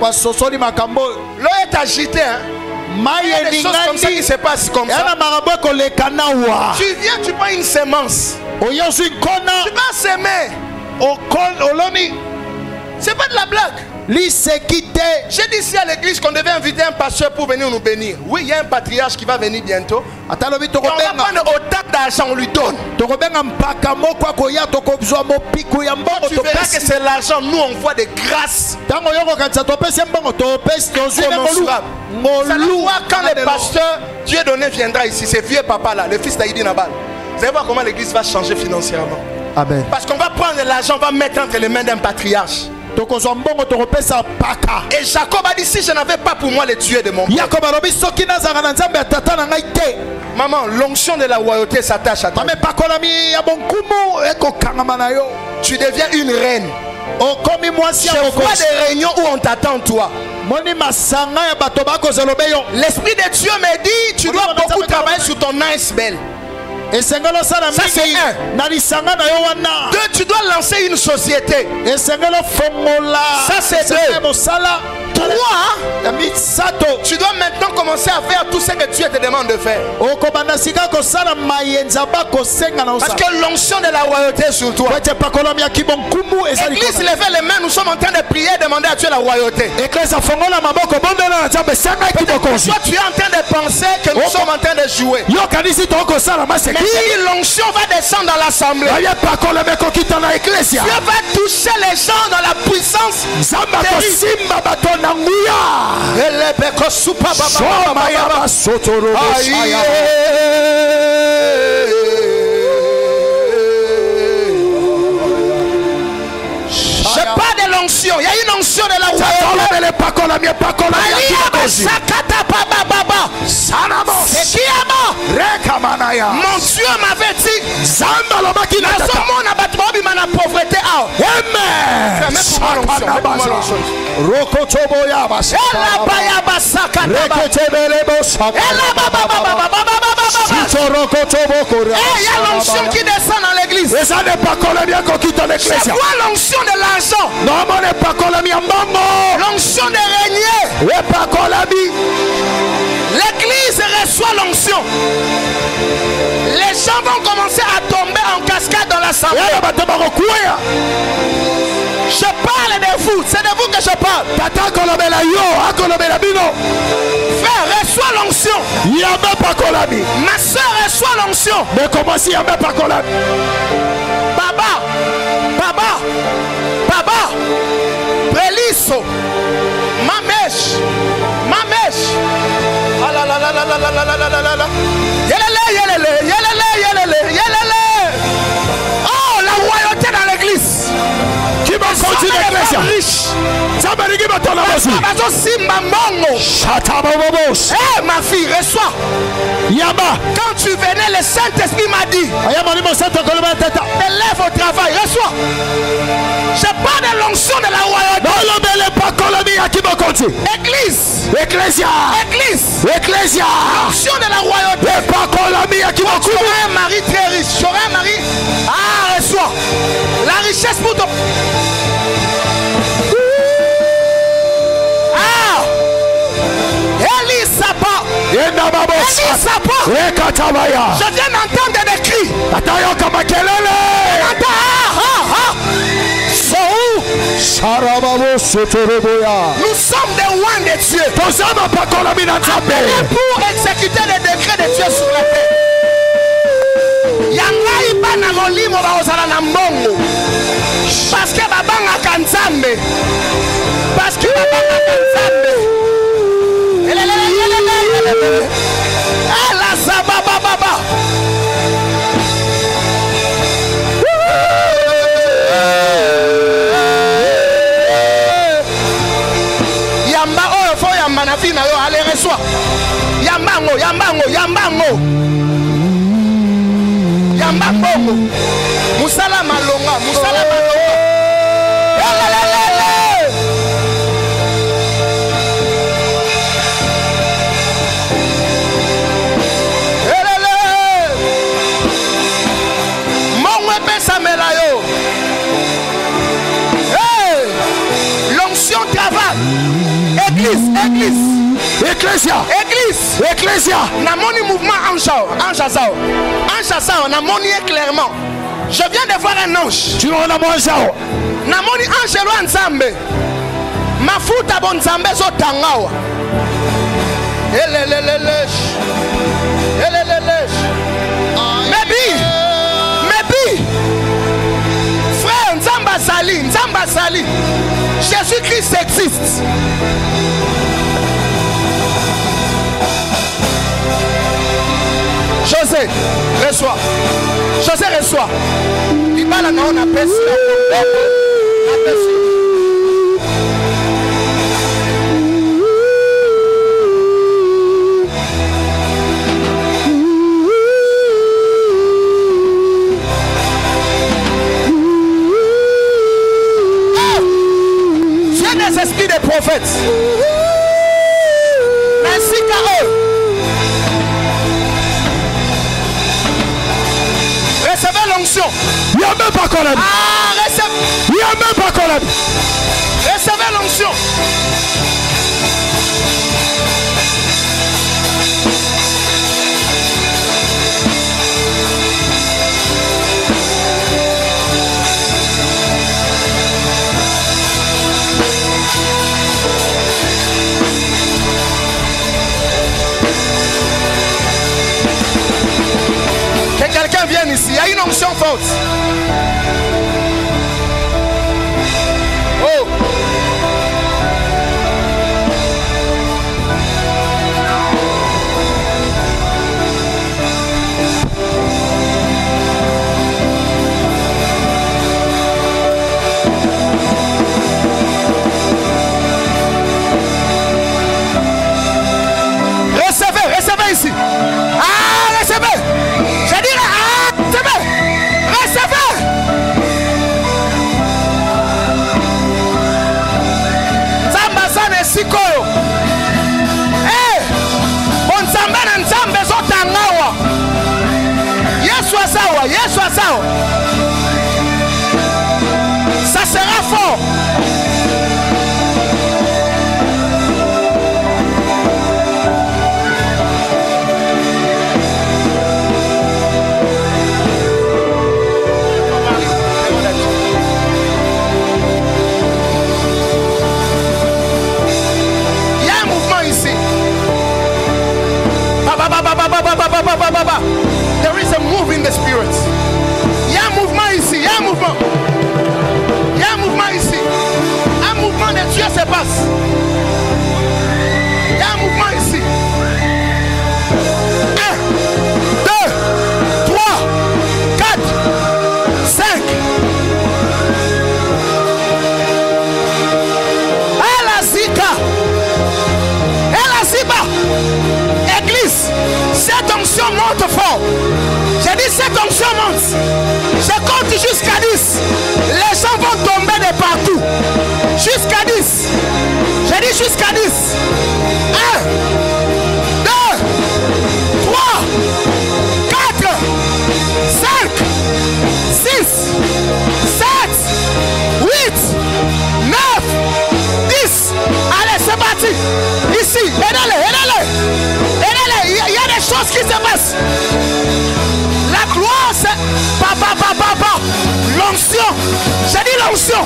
est agitée. Hein? Il y a des choses comme ça qui se passent comme ça. Tu viens, tu prends une semence. Tu vas semer. C'est pas de la blague. J'ai dit ici à l'église qu'on devait inviter un pasteur pour venir nous bénir. Oui, il y a un patriarche qui va venir bientôt. Et on va prendre autant d'argent, on lui donne. Tu verras que c'est l'argent, nous on voit des grâces. Ça nous voit quand le pasteur Dieu donné viendra ici, c'est vieux papa là, le fils d'Aïdi Nabal. Vous allez voir comment l'église va changer financièrement. Amen. Parce qu'on va prendre l'argent, on va mettre entre les mains d'un patriarche. Et Jacob a dit, si je n'avais pas pour moi les tuer de mon père. Maman, l'onction de la royauté s'attache à toi. Tu deviens une reine. Je vois des réunions où on t'attend toi. L'esprit de Dieu me dit, tu dois beaucoup travailler sur ton iceberg. Ça c'est un. Deux, tu dois lancer une société. Ça c'est deux. Trois, tu dois maintenant commencer à faire tout ce que Dieu te demande de faire. Parce que l'onction de la royauté est sur toi. Église, levez les mains, nous sommes en train de prier, demander à Dieu la royauté. Toi, tu es en train de penser que nous sommes en train de jouer. Mais l'onction va descendre dans l'assemblée. Dieu va toucher les gens dans la puissance. Je parle de l'onction. Il y a une onction de la royauté. Mon Dieu m'avait dit, il y a l'onction qui descend dans l'église. Je vois l'onction de l'argent. L'onction de régner. L'église reçoit l'onction. Les gens vont commencer à tomber en cascade dans l'assemblée. Je parle de vous, c'est de vous que je parle. Frère, reçois l'onction. Ma soeur reçoit l'onction. Baba, Breliso, Mamesh. Ah la la la la la la la la la la. Yelele. Oh, la royauté dans l'église. Qui va continuer l'église riche. Eh ma fille, reçois. Quand tu venais, le Saint-Esprit m'a dit, élève au travail, reçois. Je parle de l'onction de la royauté. Église. L'onction de la royauté. J'aurai un mari très riche. J'aurai un mari. Ah, reçois. La richesse pour ton. Je viens d'entendre des cris. Nous sommes des rois de Dieu. Appelés pour exécuter les décrets de Dieu sur la terre. Parce que babanga kanzambe. Yamba oyo fo yamba na fina yo allez reçois. Yambango. Musala malonga. l'onction travaille. Église. Namoni mouvement ange. Namoni clairement. Je viens de voir un ange. Tu vois namoni ange lo nzambe. Mafuta bon nzambe zo tangawa. Maybe. Frère, Nzamba Sali. Jésus-Christ existe. José, reçois. Il va là, on appelle ça. Esprit des prophètes. Merci Carole. Recevez l'onction. Il n'y a même pas qu'on aime. Il n'y a même pas qu'on aime. Recevez l'onction. Quelqu'un vient ici, il y a une onction forte. Oh. Recevez ici. Recevez. Je dirais recevez. Zamba sana sikoyo. On zamba na nzambe zote ngawa. Yesu asawa. Ça sera fort. There is a move in the spirit. Il y a un mouvement ici. Il y a un mouvement ici. Un mouvement de Dieu se passe. Il y a un mouvement ici. 1, 2, 3, 4, 5. Elle a Ziba. Église. Cette onction monte fort. J'ai dit cette onction monte. Je compte jusqu'à 10. Les gens vont tomber de partout. Jusqu'à 10. J'ai dit jusqu'à 10. 1, 2, 3, 4, 5, 6, 7, 8, 9, 10. Allez, c'est parti. Ici, aidez-les. Il y a des choses qui se passent. La gloire, c'est papa. L'onction. J'ai dit l'onction.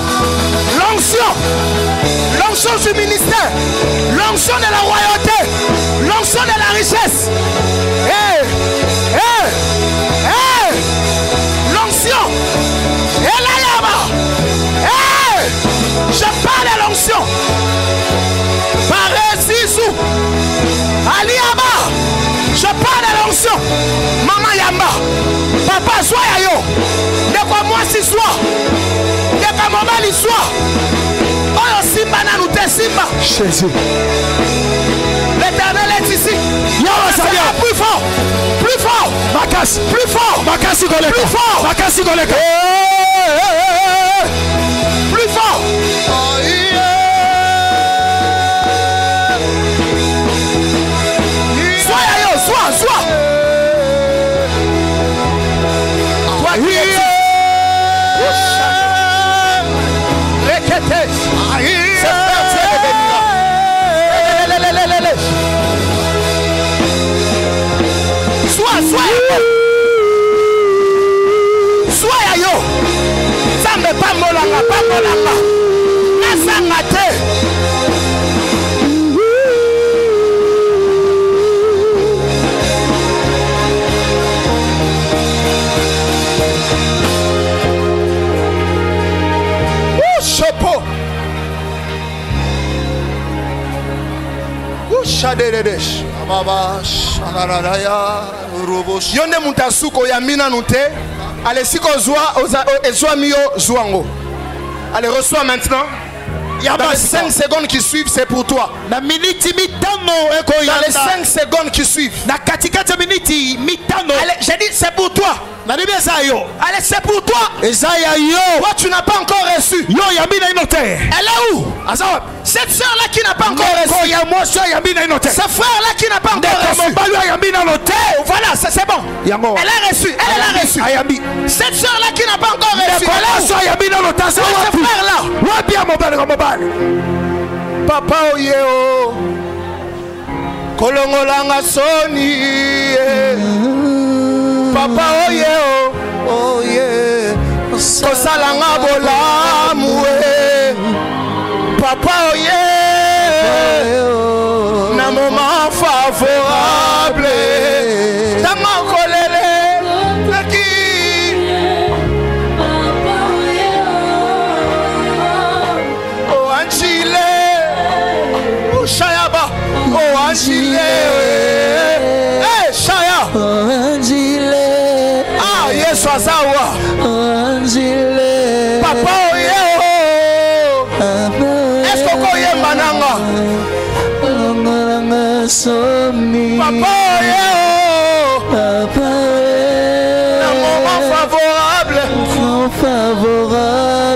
L'onction du ministère. L'onction de la royauté. L'onction de la richesse. L'onction. Je parle de l'onction. Paresisou. Aliaba. Je parle de l'onction. Maman Yamba. Papa sois yo. De quoi moi si sois. De quoi maman li sois. Oh Simba na nous te Simba. Jésus. L'Éternel est ici. Plus fort. Makasi. Plus fort. Makasi goleka. Plus fort. Makasi goleka. Plus fort. Sois. Toi qui es c'est kolongola nasanga te. Chapeau. Yonde mutasuko ya mina nute. Allez, si qu'on soit mieux, zouango. Allez, reçois maintenant. Dans les 5 secondes qui suivent, c'est pour toi. Dans les 5 secondes qui suivent. Allez, j'ai dit, c'est pour toi. Allez, c'est pour toi. Toi, tu n'as pas encore reçu. Elle est où? Cette soeur-là qui n'a pas encore reçu. Ce frère-là qui n'a pas encore reçu. Voilà, c'est bon. Elle a reçu. Elle a reçu. Cette soeur-là qui n'a pas encore reçu. Ce frère-là. Papa oyeo kolongolanga soni. Papa oyeo oye kosalanga bolamu. Papa oye na moment favorable tanga kolele laki. O anchile o shayaba o anchile. Eh shaya o anchile. Ah Yesu azawa o anchile. Papa oye. Papa, un moment favorable.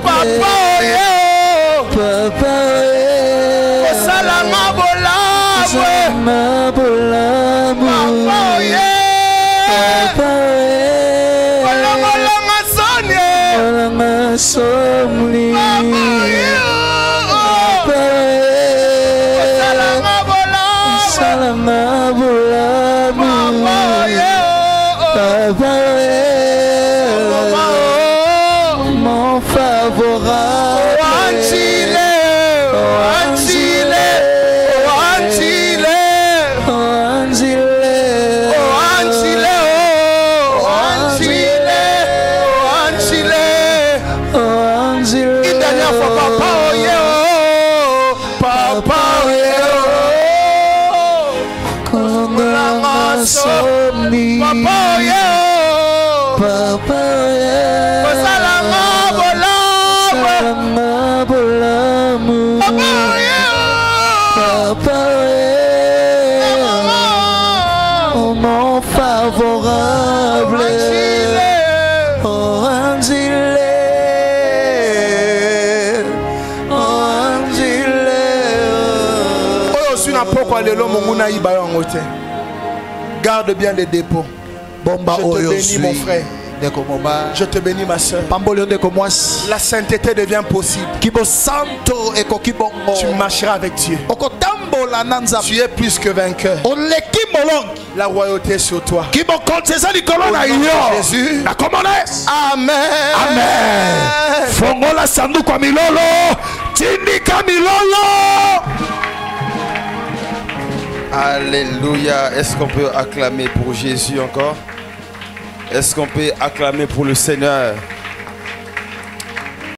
Papa, Salama mon favorable. Garde bien les dépôts. Je te bénis mon frère. Je te bénis ma soeur. La sainteté devient possible. Tu marcheras avec Dieu. Tu es plus que vainqueur. La royauté est sur toi. Jésus. Amen. Amen. Fongola sandu kwa milolo. Tindika milolo. Alléluia. Est-ce qu'on peut acclamer pour Jésus encore? Est-ce qu'on peut acclamer pour le Seigneur?